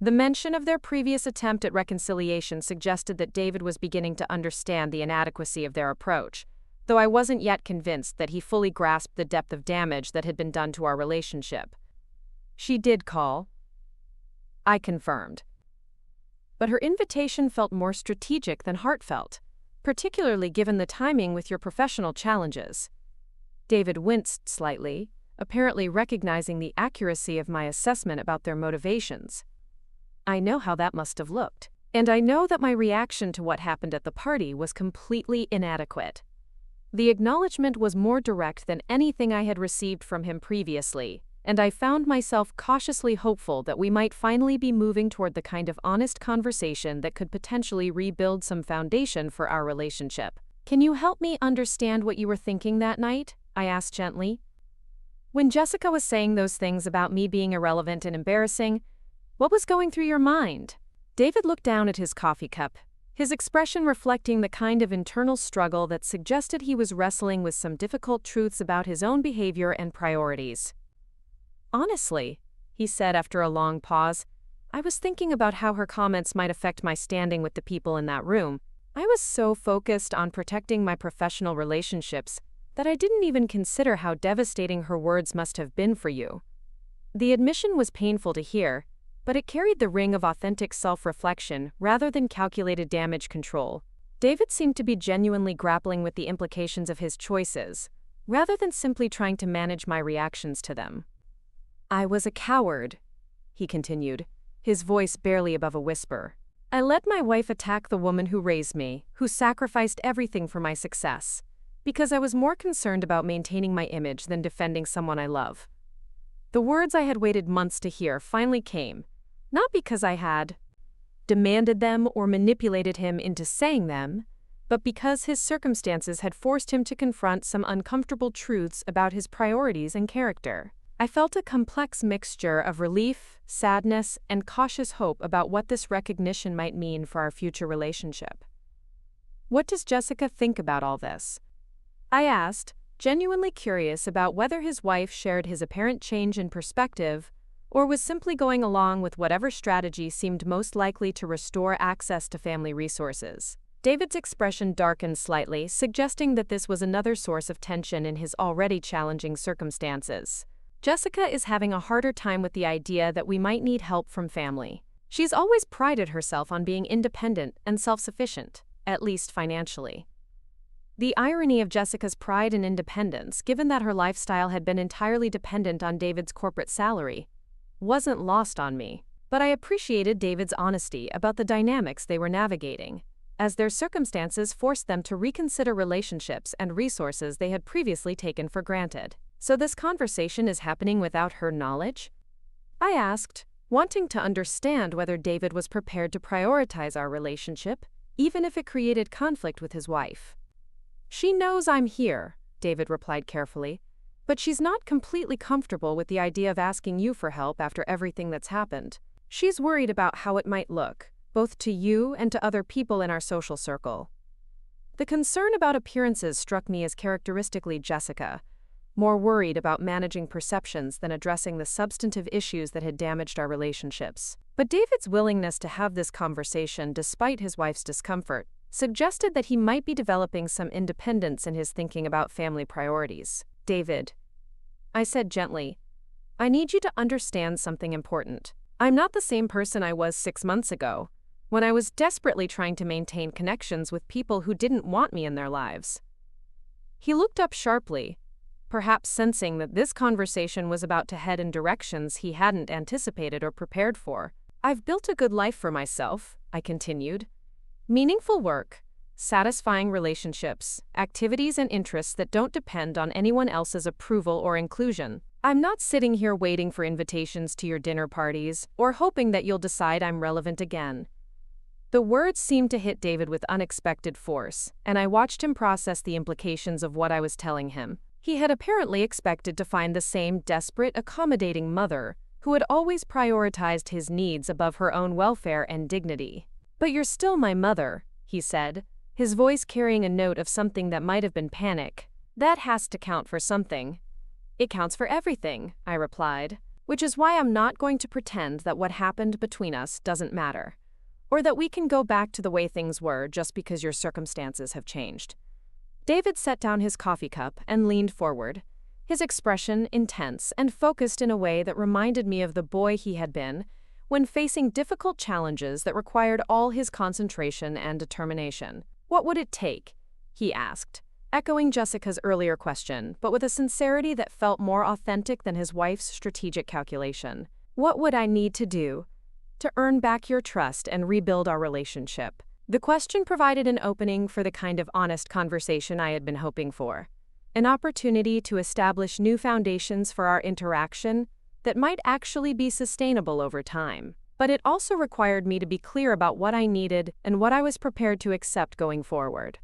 The mention of their previous attempt at reconciliation suggested that David was beginning to understand the inadequacy of their approach, though I wasn't yet convinced that he fully grasped the depth of damage that had been done to our relationship. She did call, I confirmed. But her invitation felt more strategic than heartfelt, particularly given the timing with your professional challenges. David winced slightly, apparently recognizing the accuracy of my assessment about their motivations. I know how that must have looked, and I know that my reaction to what happened at the party was completely inadequate. The acknowledgement was more direct than anything I had received from him previously, and I found myself cautiously hopeful that we might finally be moving toward the kind of honest conversation that could potentially rebuild some foundation for our relationship. Can you help me understand what you were thinking that night? I asked gently. When Jessica was saying those things about me being irrelevant and embarrassing, what was going through your mind? David looked down at his coffee cup, his expression reflecting the kind of internal struggle that suggested he was wrestling with some difficult truths about his own behavior and priorities. Honestly, he said after a long pause, I was thinking about how her comments might affect my standing with the people in that room. I was so focused on protecting my professional relationships that I didn't even consider how devastating her words must have been for you. The admission was painful to hear, but it carried the ring of authentic self-reflection rather than calculated damage control. David seemed to be genuinely grappling with the implications of his choices, rather than simply trying to manage my reactions to them. I was a coward, he continued, his voice barely above a whisper. I let my wife attack the woman who raised me, who sacrificed everything for my success, because I was more concerned about maintaining my image than defending someone I love. The words I had waited months to hear finally came, not because I had demanded them or manipulated him into saying them, but because his circumstances had forced him to confront some uncomfortable truths about his priorities and character. I felt a complex mixture of relief, sadness, and cautious hope about what this recognition might mean for our future relationship. What does Jessica think about all this? I asked, genuinely curious about whether his wife shared his apparent change in perspective or was simply going along with whatever strategy seemed most likely to restore access to family resources. David's expression darkened slightly, suggesting that this was another source of tension in his already challenging circumstances. Jessica is having a harder time with the idea that we might need help from family. She's always prided herself on being independent and self-sufficient, at least financially. The irony of Jessica's pride and independence, given that her lifestyle had been entirely dependent on David's corporate salary, wasn't lost on me. But I appreciated David's honesty about the dynamics they were navigating, as their circumstances forced them to reconsider relationships and resources they had previously taken for granted. So this conversation is happening without her knowledge? I asked, wanting to understand whether David was prepared to prioritize our relationship, even if it created conflict with his wife. She knows I'm here, David replied carefully, but she's not completely comfortable with the idea of asking you for help after everything that's happened. She's worried about how it might look, both to you and to other people in our social circle. The concern about appearances struck me as characteristically Jessica, more worried about managing perceptions than addressing the substantive issues that had damaged our relationships. But David's willingness to have this conversation despite his wife's discomfort suggested that he might be developing some independence in his thinking about family priorities. David, I said gently, I need you to understand something important. I'm not the same person I was 6 months ago, when I was desperately trying to maintain connections with people who didn't want me in their lives. He looked up sharply, perhaps sensing that this conversation was about to head in directions he hadn't anticipated or prepared for. "I've built a good life for myself," I continued. "Meaningful work, satisfying relationships, activities and interests that don't depend on anyone else's approval or inclusion. I'm not sitting here waiting for invitations to your dinner parties or hoping that you'll decide I'm relevant again." The words seemed to hit David with unexpected force, and I watched him process the implications of what I was telling him. He had apparently expected to find the same desperate, accommodating mother who had always prioritized his needs above her own welfare and dignity. "But you're still my mother," he said, his voice carrying a note of something that might have been panic. "That has to count for something." "It counts for everything," I replied, "which is why I'm not going to pretend that what happened between us doesn't matter, or that we can go back to the way things were just because your circumstances have changed." David set down his coffee cup and leaned forward, his expression intense and focused in a way that reminded me of the boy he had been when facing difficult challenges that required all his concentration and determination. "What would it take?" he asked, echoing Jessica's earlier question, but with a sincerity that felt more authentic than his wife's strategic calculation. "What would I need to do to earn back your trust and rebuild our relationship?" The question provided an opening for the kind of honest conversation I had been hoping for, an opportunity to establish new foundations for our interaction that might actually be sustainable over time. But it also required me to be clear about what I needed and what I was prepared to accept going forward.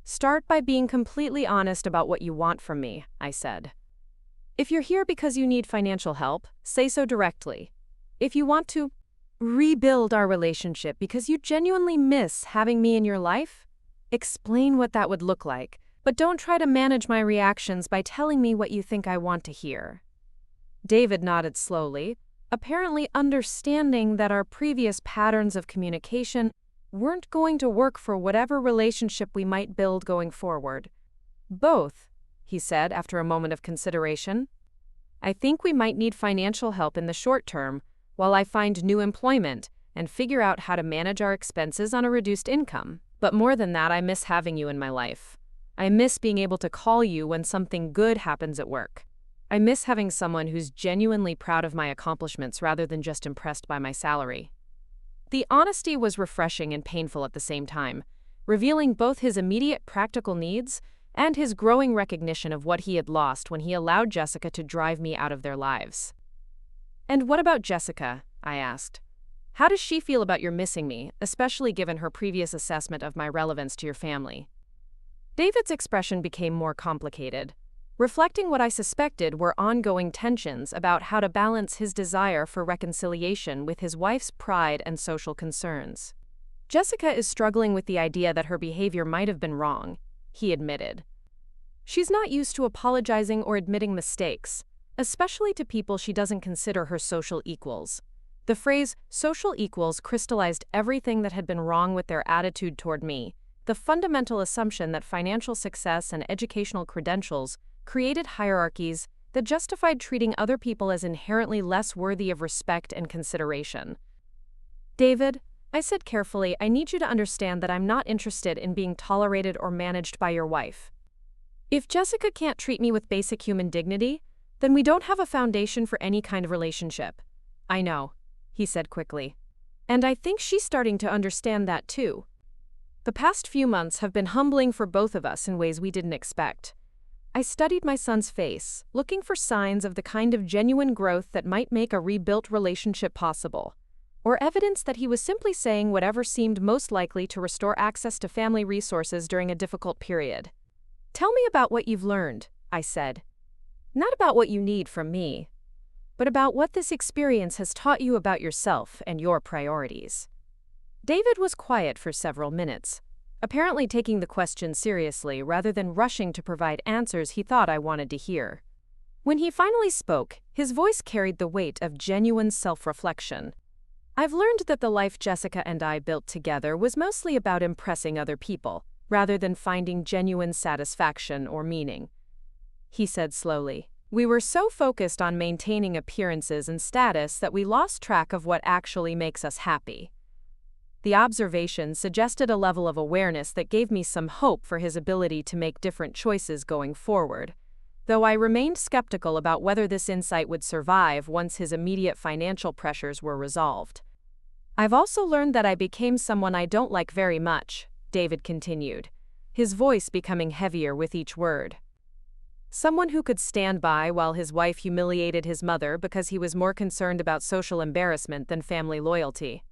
"Start by being completely honest about what you want from me," I said. "If you're here because you need financial help, say so directly. If you want to rebuild our relationship because you genuinely miss having me in your life, explain what that would look like, but don't try to manage my reactions by telling me what you think I want to hear." David nodded slowly, apparently understanding that our previous patterns of communication weren't going to work for whatever relationship we might build going forward. "Both," he said after a moment of consideration. "I think we might need financial help in the short term while I find new employment and figure out how to manage our expenses on a reduced income. But more than that, I miss having you in my life. I miss being able to call you when something good happens at work. I miss having someone who's genuinely proud of my accomplishments rather than just impressed by my salary." The honesty was refreshing and painful at the same time, revealing both his immediate practical needs and his growing recognition of what he had lost when he allowed Jessica to drive me out of their lives. "And what about Jessica?" I asked. "How does she feel about your missing me, especially given her previous assessment of my relevance to your family?" David's expression became more complicated, reflecting what I suspected were ongoing tensions about how to balance his desire for reconciliation with his wife's pride and social concerns. "Jessica is struggling with the idea that her behavior might have been wrong," he admitted. "She's not used to apologizing or admitting mistakes, especially to people she doesn't consider her social equals." The phrase social equals crystallized everything that had been wrong with their attitude toward me, the fundamental assumption that financial success and educational credentials created hierarchies that justified treating other people as inherently less worthy of respect and consideration. "David," I said carefully, "I need you to understand that I'm not interested in being tolerated or managed by your wife. If Jessica can't treat me with basic human dignity, then we don't have a foundation for any kind of relationship." "I know," he said quickly. "And I think she's starting to understand that too. The past few months have been humbling for both of us in ways we didn't expect." I studied my son's face, looking for signs of the kind of genuine growth that might make a rebuilt relationship possible, or evidence that he was simply saying whatever seemed most likely to restore access to family resources during a difficult period. "Tell me about what you've learned," I said. "Not about what you need from me, but about what this experience has taught you about yourself and your priorities." David was quiet for several minutes, apparently taking the question seriously rather than rushing to provide answers he thought I wanted to hear. When he finally spoke, his voice carried the weight of genuine self-reflection. "I've learned that the life Jessica and I built together was mostly about impressing other people, rather than finding genuine satisfaction or meaning," he said slowly. "We were so focused on maintaining appearances and status that we lost track of what actually makes us happy." The observation suggested a level of awareness that gave me some hope for his ability to make different choices going forward, though I remained skeptical about whether this insight would survive once his immediate financial pressures were resolved. I've also learned that I became someone I don't like very much, David continued, his voice becoming heavier with each word. Someone who could stand by while his wife humiliated his mother because he was more concerned about social embarrassment than family loyalty.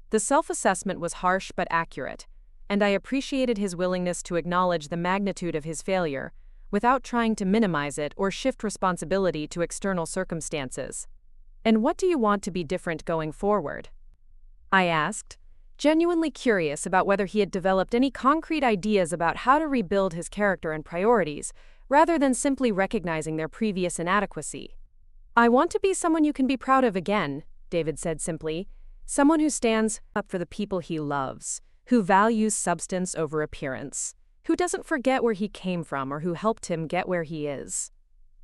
The self-assessment was harsh but accurate, and I appreciated his willingness to acknowledge the magnitude of his failure, without trying to minimize it or shift responsibility to external circumstances. "And what do you want to be different going forward?" I asked, genuinely curious about whether he had developed any concrete ideas about how to rebuild his character and priorities, rather than simply recognizing their previous inadequacy. "I want to be someone you can be proud of again," David said simply, "someone who stands up for the people he loves, who values substance over appearance, who doesn't forget where he came from or who helped him get where he is."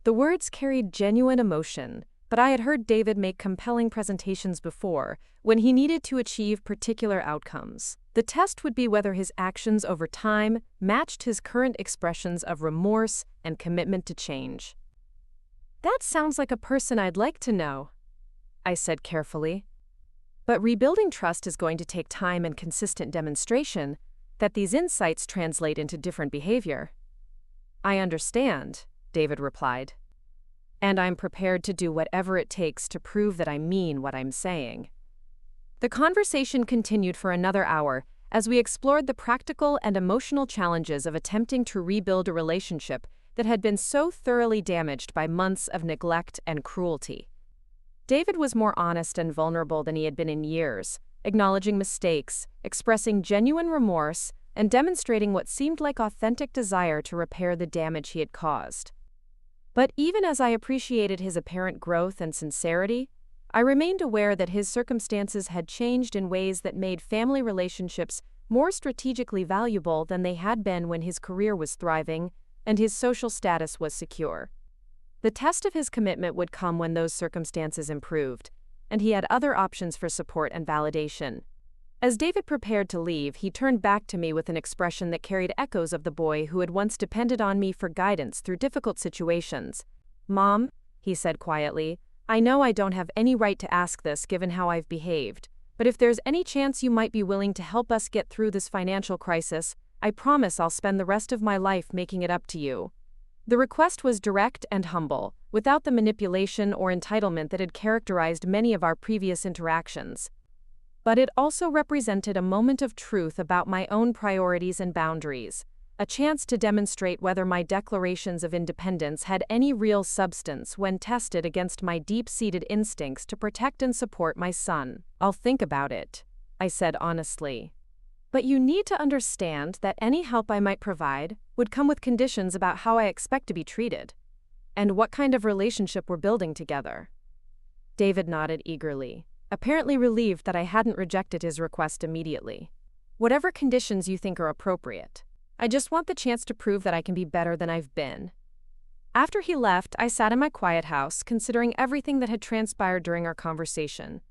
The words carried genuine emotion, but I had heard David make compelling presentations before, when he needed to achieve particular outcomes. The test would be whether his actions over time matched his current expressions of remorse and commitment to change. "That sounds like a person I'd like to know," I said carefully. "But rebuilding trust is going to take time and consistent demonstration that these insights translate into different behavior." "I understand," David replied. "And I'm prepared to do whatever it takes to prove that I mean what I'm saying." The conversation continued for another hour as we explored the practical and emotional challenges of attempting to rebuild a relationship that had been so thoroughly damaged by months of neglect and cruelty. David was more honest and vulnerable than he had been in years, acknowledging mistakes, expressing genuine remorse, and demonstrating what seemed like authentic desire to repair the damage he had caused. But even as I appreciated his apparent growth and sincerity, I remained aware that his circumstances had changed in ways that made family relationships more strategically valuable than they had been when his career was thriving and his social status was secure. The test of his commitment would come when those circumstances improved, and he had other options for support and validation. As David prepared to leave, he turned back to me with an expression that carried echoes of the boy who had once depended on me for guidance through difficult situations. "Mom," he said quietly, "I know I don't have any right to ask this given how I've behaved, but if there's any chance you might be willing to help us get through this financial crisis, I promise I'll spend the rest of my life making it up to you." The request was direct and humble, without the manipulation or entitlement that had characterized many of our previous interactions. But it also represented a moment of truth about my own priorities and boundaries, a chance to demonstrate whether my declarations of independence had any real substance when tested against my deep-seated instincts to protect and support my son. "I'll think about it," I said honestly. "But you need to understand that any help I might provide would come with conditions about how I expect to be treated, and what kind of relationship we're building together." David nodded eagerly, apparently relieved that I hadn't rejected his request immediately. "Whatever conditions you think are appropriate. I just want the chance to prove that I can be better than I've been." After he left, I sat in my quiet house, considering everything that had transpired during our conversation.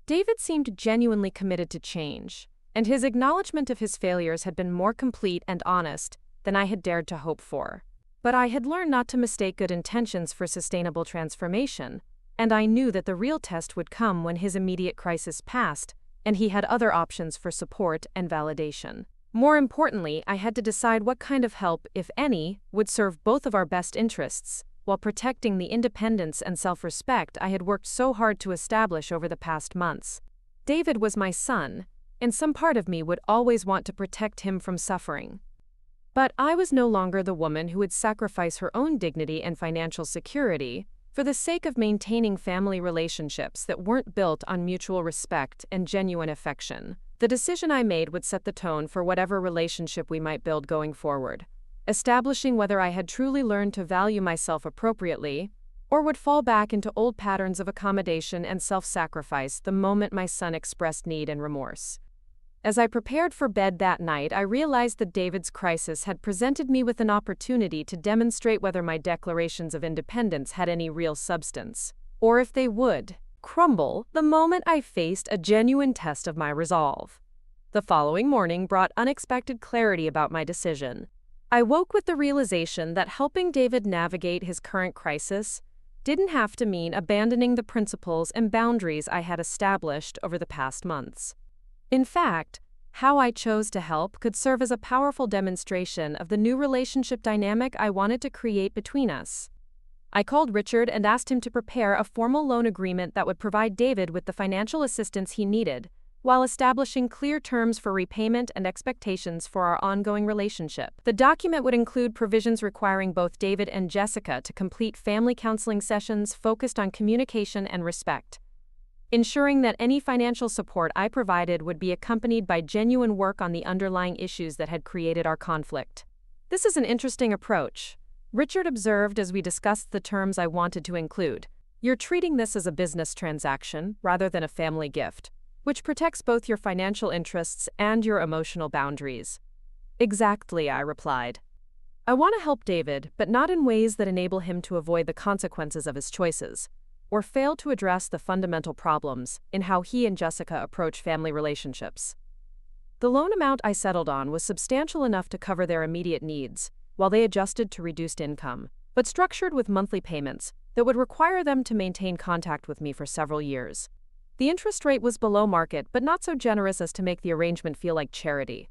David seemed genuinely committed to change, and his acknowledgement of his failures had been more complete and honest than I had dared to hope for. But I had learned not to mistake good intentions for sustainable transformation, and I knew that the real test would come when his immediate crisis passed, and he had other options for support and validation. More importantly, I had to decide what kind of help, if any, would serve both of our best interests, while protecting the independence and self-respect I had worked so hard to establish over the past months. David was my son, and some part of me would always want to protect him from suffering. But I was no longer the woman who would sacrifice her own dignity and financial security for the sake of maintaining family relationships that weren't built on mutual respect and genuine affection. The decision I made would set the tone for whatever relationship we might build going forward, establishing whether I had truly learned to value myself appropriately, or would fall back into old patterns of accommodation and self-sacrifice the moment my son expressed need and remorse. As I prepared for bed that night, I realized that David's crisis had presented me with an opportunity to demonstrate whether my declarations of independence had any real substance, or if they would crumble the moment I faced a genuine test of my resolve. The following morning brought unexpected clarity about my decision. I woke with the realization that helping David navigate his current crisis didn't have to mean abandoning the principles and boundaries I had established over the past months. In fact, how I chose to help could serve as a powerful demonstration of the new relationship dynamic I wanted to create between us. I called Richard and asked him to prepare a formal loan agreement that would provide David with the financial assistance he needed, while establishing clear terms for repayment and expectations for our ongoing relationship. The document would include provisions requiring both David and Jessica to complete family counseling sessions focused on communication and respect, ensuring that any financial support I provided would be accompanied by genuine work on the underlying issues that had created our conflict. "This is an interesting approach," Richard observed as we discussed the terms I wanted to include. "You're treating this as a business transaction rather than a family gift, which protects both your financial interests and your emotional boundaries." "Exactly," I replied. "I want to help David, but not in ways that enable him to avoid the consequences of his choices, or fail to address the fundamental problems in how he and Jessica approach family relationships." The loan amount I settled on was substantial enough to cover their immediate needs, while they adjusted to reduced income, but structured with monthly payments that would require them to maintain contact with me for several years. The interest rate was below market, but not so generous as to make the arrangement feel like charity.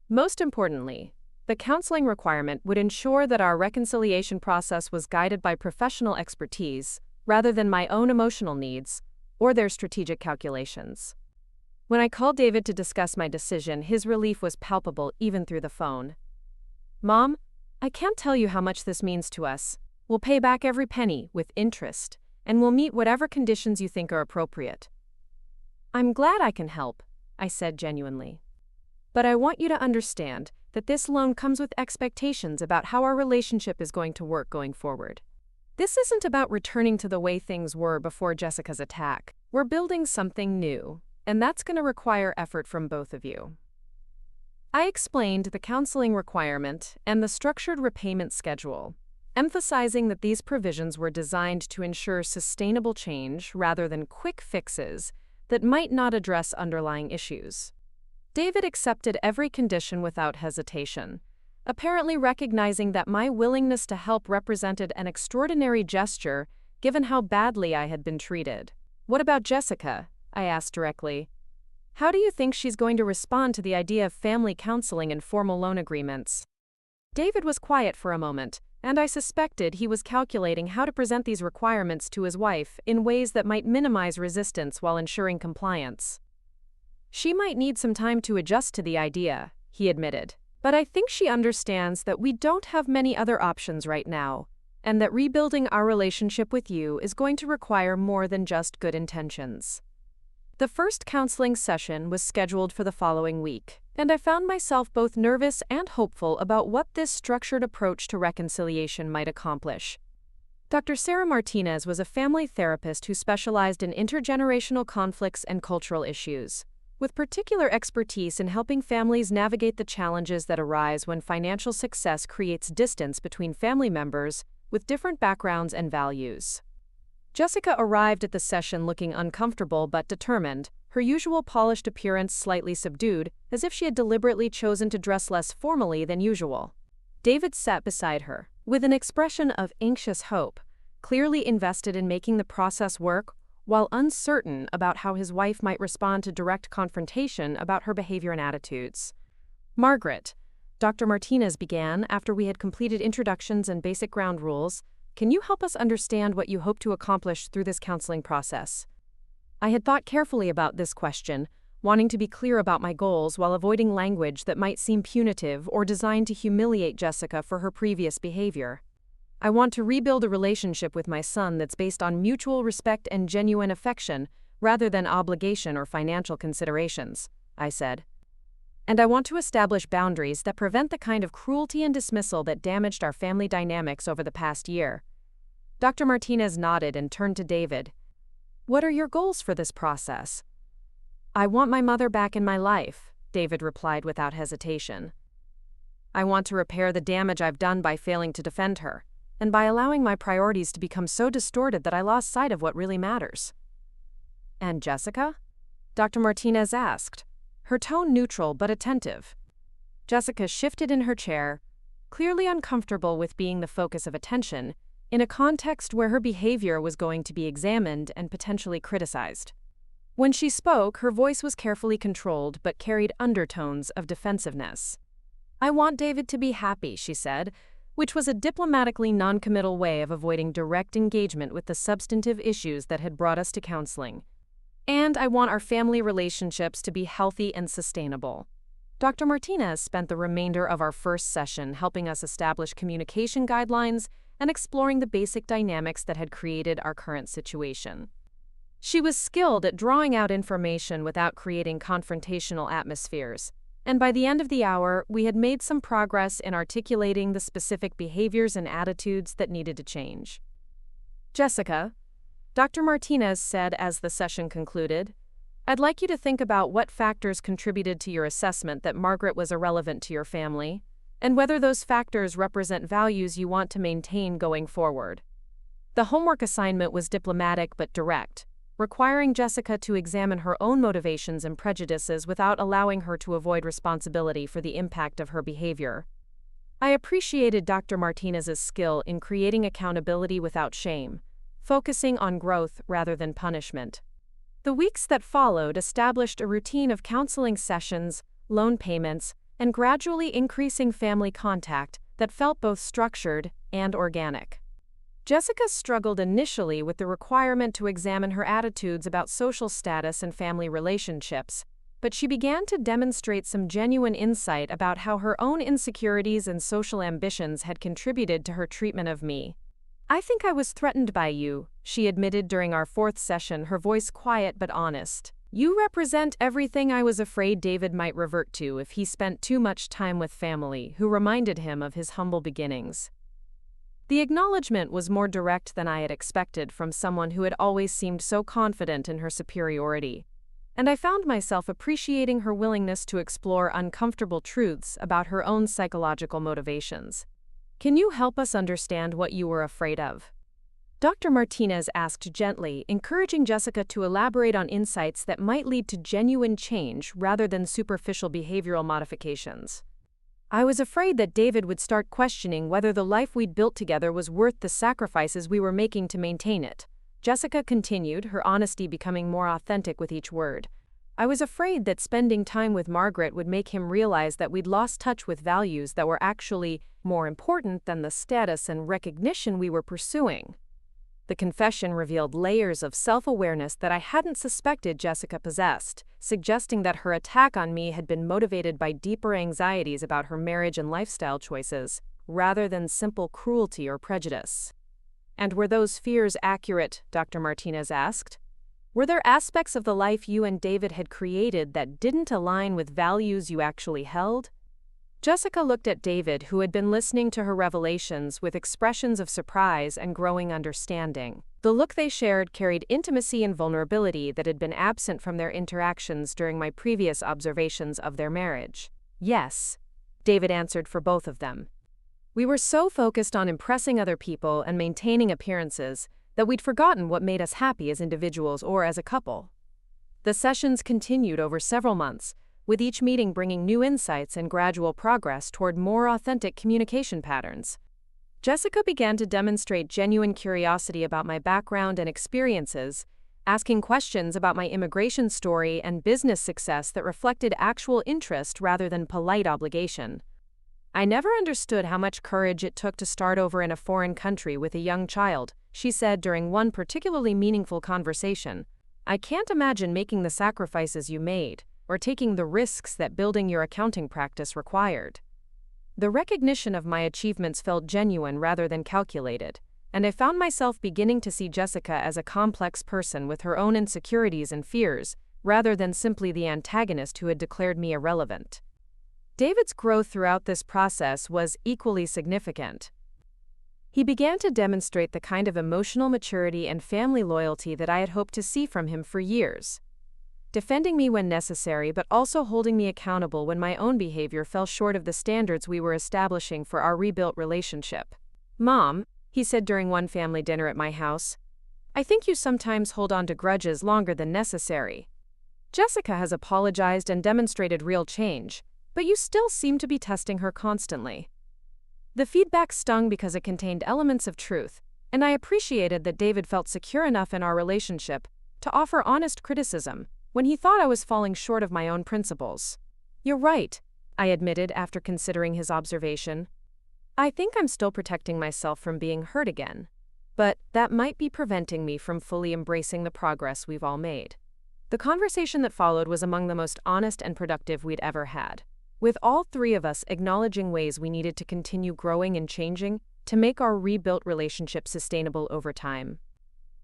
Most importantly, the counseling requirement would ensure that our reconciliation process was guided by professional expertise rather than my own emotional needs or their strategic calculations. When I called David to discuss my decision, his relief was palpable even through the phone. "Mom, I can't tell you how much this means to us. We'll pay back every penny with interest, and we'll meet whatever conditions you think are appropriate." "I'm glad I can help," I said genuinely. "But I want you to understand that this loan comes with expectations about how our relationship is going to work going forward. This isn't about returning to the way things were before Jessica's attack. We're building something new, and that's going to require effort from both of you." I explained the counseling requirement and the structured repayment schedule, emphasizing that these provisions were designed to ensure sustainable change rather than quick fixes that might not address underlying issues. David accepted every condition without hesitation, apparently recognizing that my willingness to help represented an extraordinary gesture given how badly I had been treated. "What about Jessica?" I asked directly. "How do you think she's going to respond to the idea of family counseling and formal loan agreements?" David was quiet for a moment, and I suspected he was calculating how to present these requirements to his wife in ways that might minimize resistance while ensuring compliance. "She might need some time to adjust to the idea," he admitted, "but I think she understands that we don't have many other options right now, and that rebuilding our relationship with you is going to require more than just good intentions." The first counseling session was scheduled for the following week, and I found myself both nervous and hopeful about what this structured approach to reconciliation might accomplish. Dr. Sarah Martinez was a family therapist who specialized in intergenerational conflicts and cultural issues, with particular expertise in helping families navigate the challenges that arise when financial success creates distance between family members with different backgrounds and values. Jessica arrived at the session looking uncomfortable but determined, her usual polished appearance slightly subdued, as if she had deliberately chosen to dress less formally than usual. David sat beside her, with an expression of anxious hope, clearly invested in making the process work, while uncertain about how his wife might respond to direct confrontation about her behavior and attitudes. "Margaret," Dr. Martinez began after we had completed introductions and basic ground rules, "can you help us understand what you hope to accomplish through this counseling process?" I had thought carefully about this question, wanting to be clear about my goals while avoiding language that might seem punitive or designed to humiliate Jessica for her previous behavior. "I want to rebuild a relationship with my son that's based on mutual respect and genuine affection, rather than obligation or financial considerations," I said. "And I want to establish boundaries that prevent the kind of cruelty and dismissal that damaged our family dynamics over the past year." Dr. Martinez nodded and turned to David. "What are your goals for this process?" "I want my mother back in my life," David replied without hesitation. "I want to repair the damage I've done by failing to defend her, and by allowing my priorities to become so distorted that I lost sight of what really matters." "And Jessica?" Dr. Martinez asked, her tone neutral but attentive. Jessica shifted in her chair, clearly uncomfortable with being the focus of attention, in a context where her behavior was going to be examined and potentially criticized. When she spoke, her voice was carefully controlled but carried undertones of defensiveness. "I want David to be happy," she said, which was a diplomatically noncommittal way of avoiding direct engagement with the substantive issues that had brought us to counseling. "And I want our family relationships to be healthy and sustainable." Dr. Martinez spent the remainder of our first session helping us establish communication guidelines and exploring the basic dynamics that had created our current situation. She was skilled at drawing out information without creating confrontational atmospheres, and by the end of the hour, we had made some progress in articulating the specific behaviors and attitudes that needed to change. "Jessica," Dr. Martinez said as the session concluded, "I'd like you to think about what factors contributed to your assessment that Margaret was irrelevant to your family, and whether those factors represent values you want to maintain going forward." The homework assignment was diplomatic but direct, requiring Jessica to examine her own motivations and prejudices without allowing her to avoid responsibility for the impact of her behavior. I appreciated Dr. Martinez's skill in creating accountability without shame, focusing on growth rather than punishment. The weeks that followed established a routine of counseling sessions, loan payments, and gradually increasing family contact that felt both structured and organic. Jessica struggled initially with the requirement to examine her attitudes about social status and family relationships, but she began to demonstrate some genuine insight about how her own insecurities and social ambitions had contributed to her treatment of me. "I think I was threatened by you," she admitted during our fourth session, her voice quiet but honest. "You represent everything I was afraid David might revert to if he spent too much time with family who reminded him of his humble beginnings." The acknowledgement was more direct than I had expected from someone who had always seemed so confident in her superiority, and I found myself appreciating her willingness to explore uncomfortable truths about her own psychological motivations. "Can you help us understand what you were afraid of?" Dr. Martinez asked gently, encouraging Jessica to elaborate on insights that might lead to genuine change rather than superficial behavioral modifications. "I was afraid that David would start questioning whether the life we'd built together was worth the sacrifices we were making to maintain it," Jessica continued, her honesty becoming more authentic with each word. "I was afraid that spending time with Margaret would make him realize that we'd lost touch with values that were actually more important than the status and recognition we were pursuing." The confession revealed layers of self-awareness that I hadn't suspected Jessica possessed, suggesting that her attack on me had been motivated by deeper anxieties about her marriage and lifestyle choices, rather than simple cruelty or prejudice. "And were those fears accurate?" Dr. Martinez asked. "Were there aspects of the life you and David had created that didn't align with values you actually held?" Jessica looked at David, who had been listening to her revelations with expressions of surprise and growing understanding. The look they shared carried intimacy and vulnerability that had been absent from their interactions during my previous observations of their marriage. "Yes," David answered for both of them. "We were so focused on impressing other people and maintaining appearances that we'd forgotten what made us happy as individuals or as a couple." The sessions continued over several months, with each meeting bringing new insights and gradual progress toward more authentic communication patterns. Jessica began to demonstrate genuine curiosity about my background and experiences, asking questions about my immigration story and business success that reflected actual interest rather than polite obligation. "I never understood how much courage it took to start over in a foreign country with a young child," she said during one particularly meaningful conversation. "I can't imagine making the sacrifices you made, or taking the risks that building your accounting practice required." The recognition of my achievements felt genuine rather than calculated, and I found myself beginning to see Jessica as a complex person with her own insecurities and fears, rather than simply the antagonist who had declared me irrelevant. David's growth throughout this process was equally significant. He began to demonstrate the kind of emotional maturity and family loyalty that I had hoped to see from him for years, defending me when necessary but also holding me accountable when my own behavior fell short of the standards we were establishing for our rebuilt relationship. "Mom," he said during one family dinner at my house, "I think you sometimes hold on to grudges longer than necessary. Jessica has apologized and demonstrated real change, but you still seem to be testing her constantly." The feedback stung because it contained elements of truth, and I appreciated that David felt secure enough in our relationship to offer honest criticism when he thought I was falling short of my own principles. "You're right," I admitted after considering his observation. "I think I'm still protecting myself from being hurt again, but that might be preventing me from fully embracing the progress we've all made." The conversation that followed was among the most honest and productive we'd ever had, with all three of us acknowledging ways we needed to continue growing and changing to make our rebuilt relationship sustainable over time.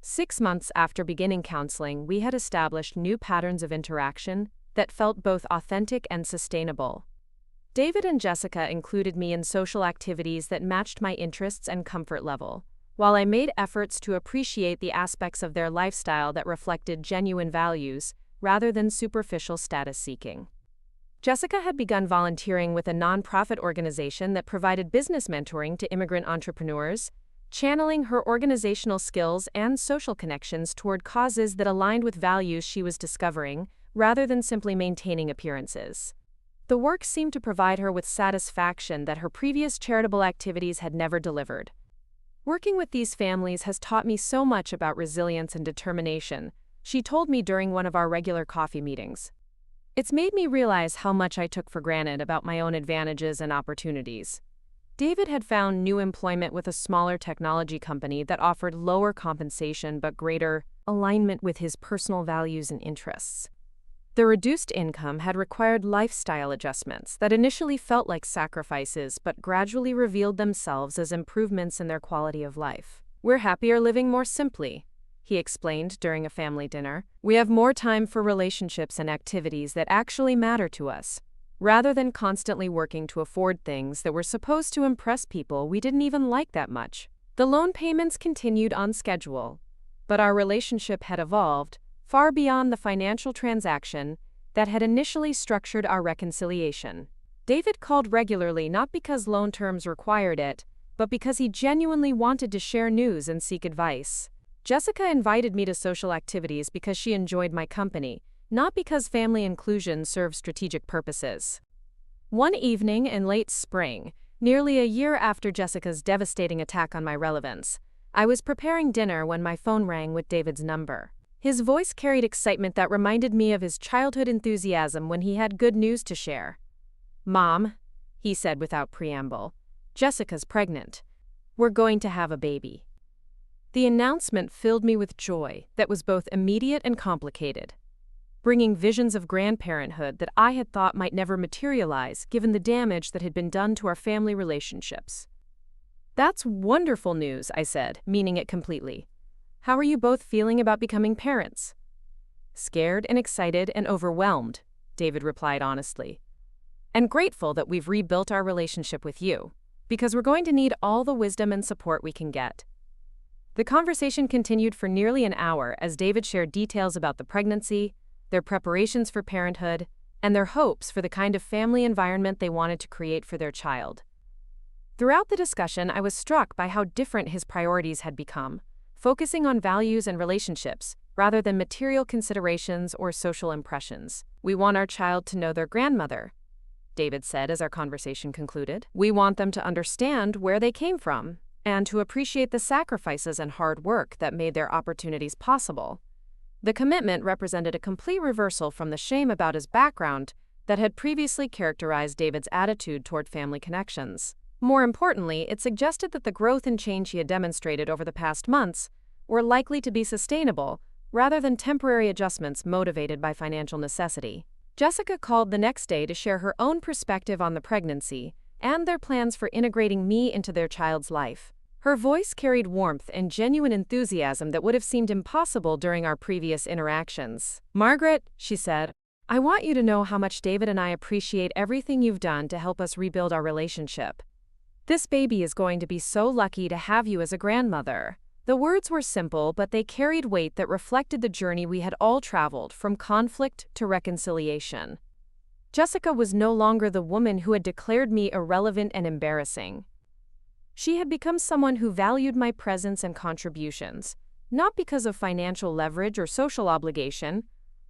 6 months after beginning counseling, we had established new patterns of interaction that felt both authentic and sustainable. David and Jessica included me in social activities that matched my interests and comfort level, while I made efforts to appreciate the aspects of their lifestyle that reflected genuine values rather than superficial status seeking. Jessica had begun volunteering with a nonprofit organization that provided business mentoring to immigrant entrepreneurs, channeling her organizational skills and social connections toward causes that aligned with values she was discovering, rather than simply maintaining appearances. The work seemed to provide her with satisfaction that her previous charitable activities had never delivered. "Working with these families has taught me so much about resilience and determination," she told me during one of our regular coffee meetings. "It's made me realize how much I took for granted about my own advantages and opportunities." David had found new employment with a smaller technology company that offered lower compensation but greater alignment with his personal values and interests. The reduced income had required lifestyle adjustments that initially felt like sacrifices but gradually revealed themselves as improvements in their quality of life. "We're happier living more simply," he explained during a family dinner. "We have more time for relationships and activities that actually matter to us, rather than constantly working to afford things that were supposed to impress people we didn't even like that much." The loan payments continued on schedule, but our relationship had evolved far beyond the financial transaction that had initially structured our reconciliation. David called regularly not because loan terms required it, but because he genuinely wanted to share news and seek advice. Jessica invited me to social activities because she enjoyed my company, not because family inclusion served strategic purposes. One evening in late spring, nearly a year after Jessica's devastating attack on my Relevance, I was preparing dinner when my phone rang with David's number. His voice carried excitement that reminded me of his childhood enthusiasm when he had good news to share. "Mom," he said without preamble, "Jessica's pregnant. We're going to have a baby." The announcement filled me with joy that was both immediate and complicated, bringing visions of grandparenthood that I had thought might never materialize given the damage that had been done to our family relationships. "That's wonderful news," I said, meaning it completely. "How are you both feeling about becoming parents?" "Scared and excited and overwhelmed," David replied honestly. "And grateful that we've rebuilt our relationship with you, because we're going to need all the wisdom and support we can get." The conversation continued for nearly an hour as David shared details about the pregnancy, their preparations for parenthood, and their hopes for the kind of family environment they wanted to create for their child. Throughout the discussion, I was struck by how different his priorities had become, focusing on values and relationships rather than material considerations or social impressions. "We want our child to know their grandmother," David said as our conversation concluded. "We want them to understand where they came from and to appreciate the sacrifices and hard work that made their opportunities possible." The commitment represented a complete reversal from the shame about his background that had previously characterized David's attitude toward family connections. More importantly, it suggested that the growth and change he had demonstrated over the past months were likely to be sustainable, rather than temporary adjustments motivated by financial necessity. Jessica called the next day to share her own perspective on the pregnancy and their plans for integrating me into their child's life. Her voice carried warmth and genuine enthusiasm that would have seemed impossible during our previous interactions. "Margaret," she said, "I want you to know how much David and I appreciate everything you've done to help us rebuild our relationship. This baby is going to be so lucky to have you as a grandmother." The words were simple, but they carried weight that reflected the journey we had all traveled from conflict to reconciliation. Jessica was no longer the woman who had declared me irrelevant and embarrassing. She had become someone who valued my presence and contributions, not because of financial leverage or social obligation,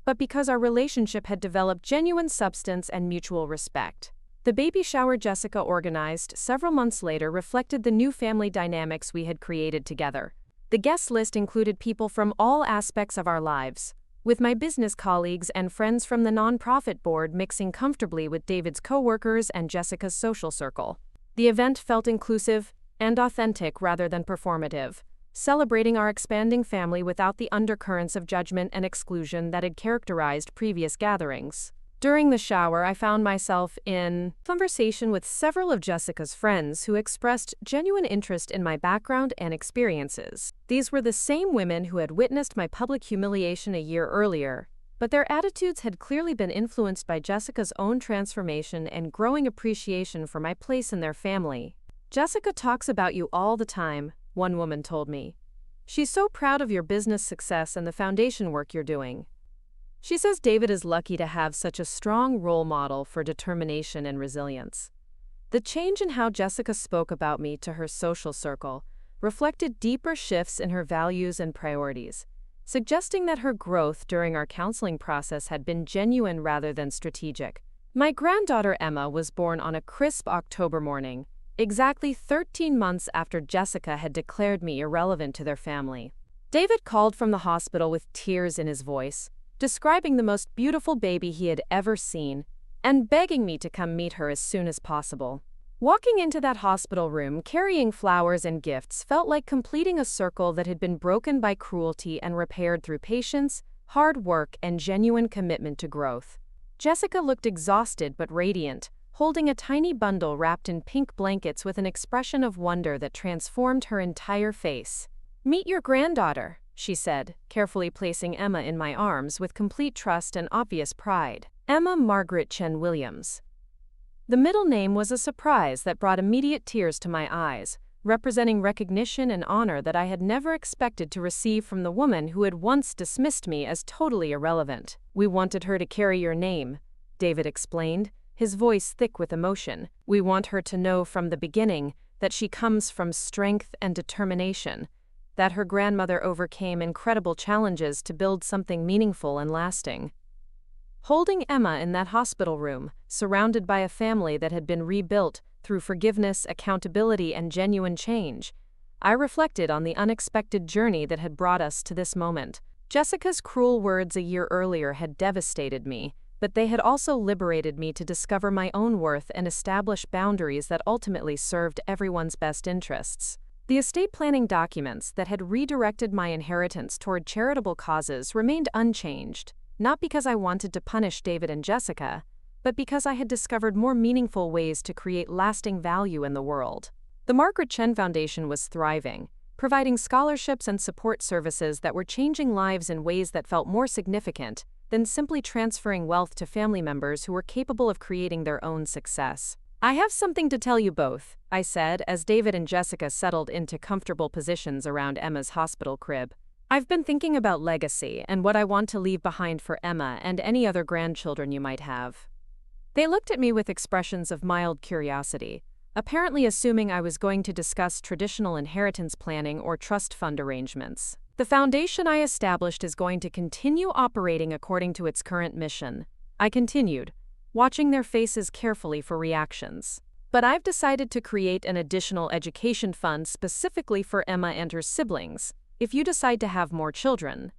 but because our relationship had developed genuine substance and mutual respect. The baby shower Jessica organized several months later reflected the new family dynamics we had created together. The guest list included people from all aspects of our lives, with my business colleagues and friends from the nonprofit board mixing comfortably with David's coworkers and Jessica's social circle. The event felt inclusive and authentic rather than performative, celebrating our expanding family without the undercurrents of judgment and exclusion that had characterized previous gatherings. During the shower, I found myself in conversation with several of Jessica's friends who expressed genuine interest in my background and experiences. These were the same women who had witnessed my public humiliation a year earlier, but their attitudes had clearly been influenced by Jessica's own transformation and growing appreciation for my place in their family. "Jessica talks about you all the time," one woman told me. "She's so proud of your business success and the foundation work you're doing. She says David is lucky to have such a strong role model for determination and resilience." The change in how Jessica spoke about me to her social circle reflected deeper shifts in her values and priorities, suggesting that her growth during our counseling process had been genuine rather than strategic. My granddaughter Emma was born on a crisp October morning, exactly 13 months after Jessica had declared me irrelevant to their family. David called from the hospital with tears in his voice, describing the most beautiful baby he had ever seen, and begging me to come meet her as soon as possible. Walking into that hospital room carrying flowers and gifts felt like completing a circle that had been broken by cruelty and repaired through patience, hard work, and genuine commitment to growth. Jessica looked exhausted but radiant, holding a tiny bundle wrapped in pink blankets with an expression of wonder that transformed her entire face. "Meet your granddaughter," she said, carefully placing Emma in my arms with complete trust and obvious pride. Emma Margaret Chen Williams. The middle name was a surprise that brought immediate tears to my eyes, representing recognition and honor that I had never expected to receive from the woman who had once dismissed me as totally irrelevant. "We wanted her to carry your name," David explained, his voice thick with emotion. "We want her to know from the beginning that she comes from strength and determination, that her grandmother overcame incredible challenges to build something meaningful and lasting." Holding Emma in that hospital room, surrounded by a family that had been rebuilt through forgiveness, accountability, and genuine change, I reflected on the unexpected journey that had brought us to this moment. Jessica's cruel words a year earlier had devastated me, but they had also liberated me to discover my own worth and establish boundaries that ultimately served everyone's best interests. The estate planning documents that had redirected my inheritance toward charitable causes remained unchanged, not because I wanted to punish David and Jessica, but because I had discovered more meaningful ways to create lasting value in the world. The Margaret Chen Foundation was thriving, providing scholarships and support services that were changing lives in ways that felt more significant than simply transferring wealth to family members who were capable of creating their own success. "I have something to tell you both," I said as David and Jessica settled into comfortable positions around Emma's hospital crib. "I've been thinking about legacy and what I want to leave behind for Emma and any other grandchildren you might have." They looked at me with expressions of mild curiosity, apparently assuming I was going to discuss traditional inheritance planning or trust fund arrangements. "The foundation I established is going to continue operating according to its current mission," I continued, watching their faces carefully for reactions. "But I've decided to create an additional education fund specifically for Emma and her siblings, if you decide to have more children."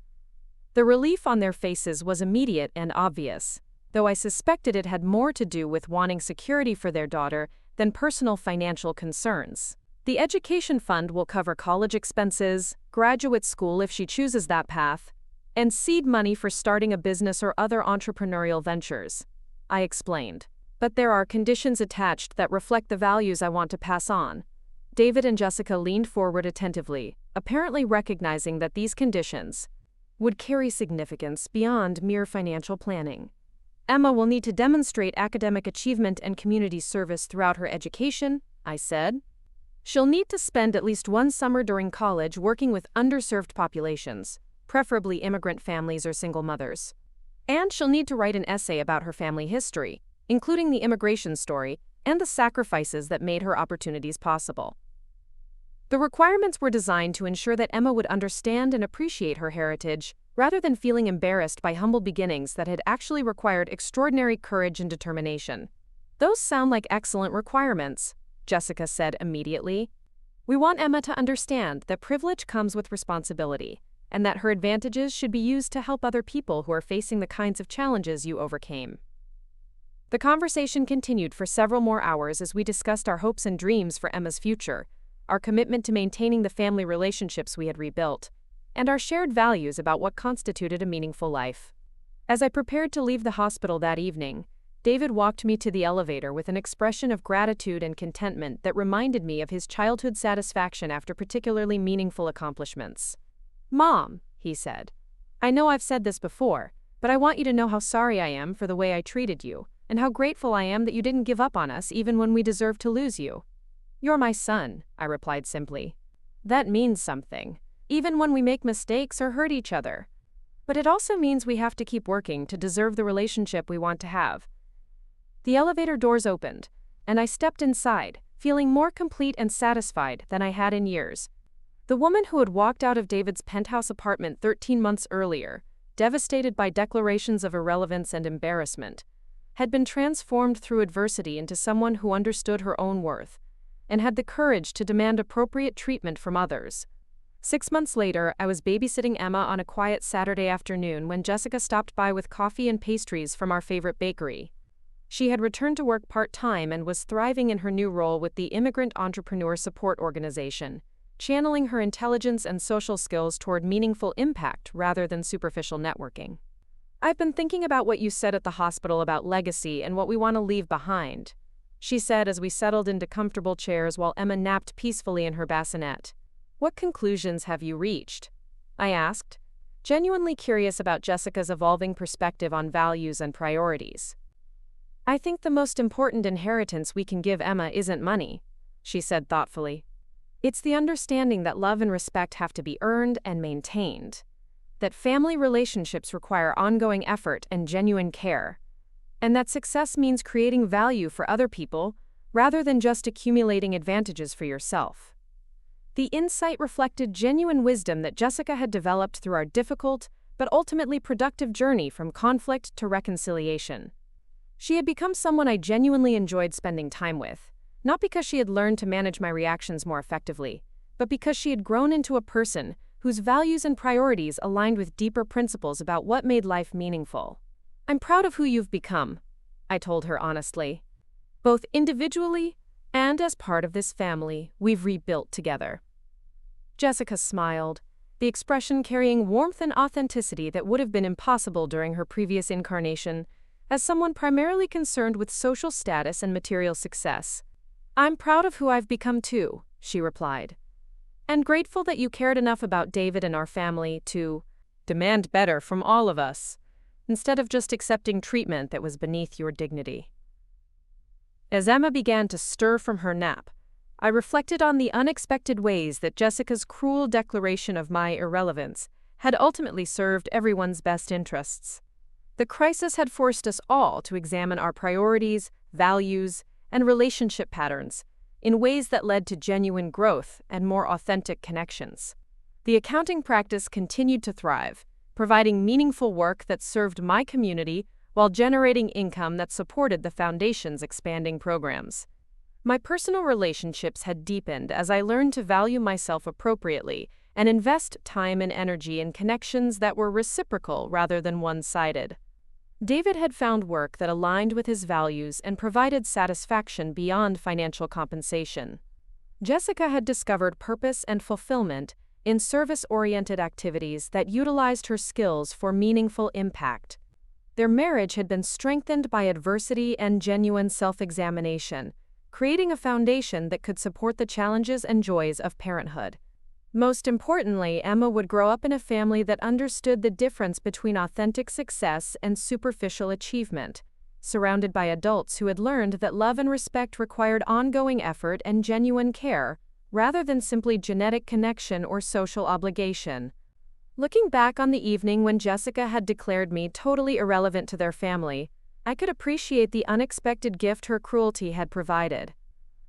The relief on their faces was immediate and obvious, though I suspected it had more to do with wanting security for their daughter than personal financial concerns. "The education fund will cover college expenses, graduate school if she chooses that path, and seed money for starting a business or other entrepreneurial ventures," I explained. "But there are conditions attached that reflect the values I want to pass on." David and Jessica leaned forward attentively, apparently recognizing that these conditions would carry significance beyond mere financial planning. "Emma will need to demonstrate academic achievement and community service throughout her education," I said. "She'll need to spend at least one summer during college working with underserved populations, preferably immigrant families or single mothers. And she'll need to write an essay about her family history, including the immigration story and the sacrifices that made her opportunities possible." The requirements were designed to ensure that Emma would understand and appreciate her heritage, rather than feeling embarrassed by humble beginnings that had actually required extraordinary courage and determination. Those sound like excellent requirements, Jessica said immediately. We want Emma to understand that privilege comes with responsibility, and that her advantages should be used to help other people who are facing the kinds of challenges you overcame. The conversation continued for several more hours as we discussed our hopes and dreams for Emma's future, our commitment to maintaining the family relationships we had rebuilt, and our shared values about what constituted a meaningful life. As I prepared to leave the hospital that evening, David walked me to the elevator with an expression of gratitude and contentment that reminded me of his childhood satisfaction after particularly meaningful accomplishments. "Mom," he said, "I know I've said this before, but I want you to know how sorry I am for the way I treated you, and how grateful I am that you didn't give up on us even when we deserved to lose you." "You're my son," I replied simply. "That means something, even when we make mistakes or hurt each other. But it also means we have to keep working to deserve the relationship we want to have." The elevator doors opened, and I stepped inside, feeling more complete and satisfied than I had in years. The woman who had walked out of David's penthouse apartment 13 months earlier, devastated by declarations of irrelevance and embarrassment, had been transformed through adversity into someone who understood her own worth, and had the courage to demand appropriate treatment from others. 6 months later, I was babysitting Emma on a quiet Saturday afternoon when Jessica stopped by with coffee and pastries from our favorite bakery. She had returned to work part-time and was thriving in her new role with the Immigrant Entrepreneur Support Organization, channeling her intelligence and social skills toward meaningful impact rather than superficial networking. "I've been thinking about what you said at the hospital about legacy and what we want to leave behind," she said as we settled into comfortable chairs while Emma napped peacefully in her bassinet. "What conclusions have you reached?" I asked, genuinely curious about Jessica's evolving perspective on values and priorities. "I think the most important inheritance we can give Emma isn't money," she said thoughtfully. "It's the understanding that love and respect have to be earned and maintained, that family relationships require ongoing effort and genuine care, and that success means creating value for other people rather than just accumulating advantages for yourself." The insight reflected genuine wisdom that Jessica had developed through our difficult but ultimately productive journey from conflict to reconciliation. She had become someone I genuinely enjoyed spending time with, not because she had learned to manage my reactions more effectively, but because she had grown into a person whose values and priorities aligned with deeper principles about what made life meaningful. "I'm proud of who you've become," I told her honestly. "Both individually and as part of this family we've rebuilt together." Jessica smiled, the expression carrying warmth and authenticity that would have been impossible during her previous incarnation, as someone primarily concerned with social status and material success. "I'm proud of who I've become too," she replied, "and grateful that you cared enough about David and our family to demand better from all of us, instead of just accepting treatment that was beneath your dignity." As Emma began to stir from her nap, I reflected on the unexpected ways that Jessica's cruel declaration of my irrelevance had ultimately served everyone's best interests. The crisis had forced us all to examine our priorities, values, and relationship patterns in ways that led to genuine growth and more authentic connections. The accounting practice continued to thrive, providing meaningful work that served my community while generating income that supported the Foundation's expanding programs. My personal relationships had deepened as I learned to value myself appropriately and invest time and energy in connections that were reciprocal rather than one-sided. David had found work that aligned with his values and provided satisfaction beyond financial compensation. Jessica had discovered purpose and fulfillment in service-oriented activities that utilized her skills for meaningful impact. Their marriage had been strengthened by adversity and genuine self-examination, creating a foundation that could support the challenges and joys of parenthood. Most importantly, Emma would grow up in a family that understood the difference between authentic success and superficial achievement, surrounded by adults who had learned that love and respect required ongoing effort and genuine care, rather than simply genetic connection or social obligation. Looking back on the evening when Jessica had declared me totally irrelevant to their family, I could appreciate the unexpected gift her cruelty had provided.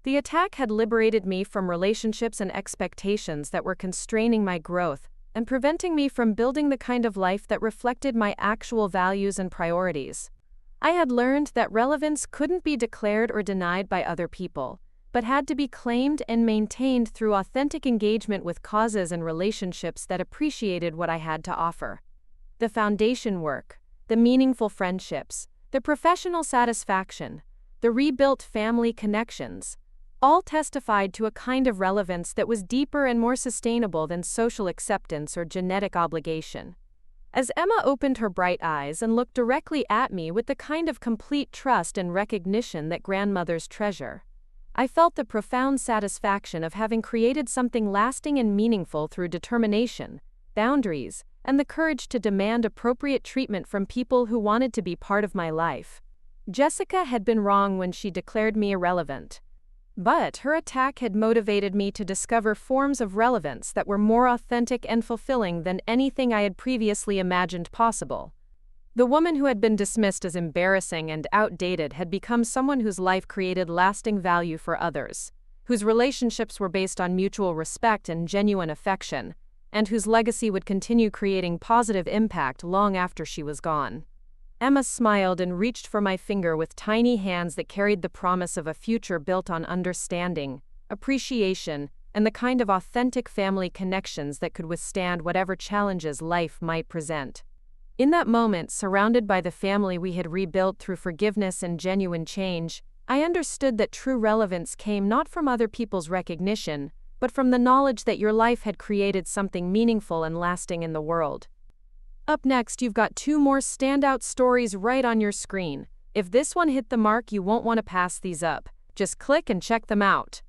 The attack had liberated me from relationships and expectations that were constraining my growth and preventing me from building the kind of life that reflected my actual values and priorities. I had learned that relevance couldn't be declared or denied by other people, but had to be claimed and maintained through authentic engagement with causes and relationships that appreciated what I had to offer. The foundation work, the meaningful friendships, the professional satisfaction, the rebuilt family connections, all testified to a kind of relevance that was deeper and more sustainable than social acceptance or genetic obligation. As Emma opened her bright eyes and looked directly at me with the kind of complete trust and recognition that grandmothers treasure, I felt the profound satisfaction of having created something lasting and meaningful through determination, boundaries, and the courage to demand appropriate treatment from people who wanted to be part of my life. Jessica had been wrong when she declared me irrelevant. But her attack had motivated me to discover forms of relevance that were more authentic and fulfilling than anything I had previously imagined possible. The woman who had been dismissed as embarrassing and outdated had become someone whose life created lasting value for others, whose relationships were based on mutual respect and genuine affection, and whose legacy would continue creating positive impact long after she was gone. Emma smiled and reached for my finger with tiny hands that carried the promise of a future built on understanding, appreciation, and the kind of authentic family connections that could withstand whatever challenges life might present. In that moment, surrounded by the family we had rebuilt through forgiveness and genuine change, I understood that true relevance came not from other people's recognition, but from the knowledge that your life had created something meaningful and lasting in the world. Up next, you've got 2 more standout stories right on your screen. If this one hit the mark, you won't want to pass these up. Just click and check them out.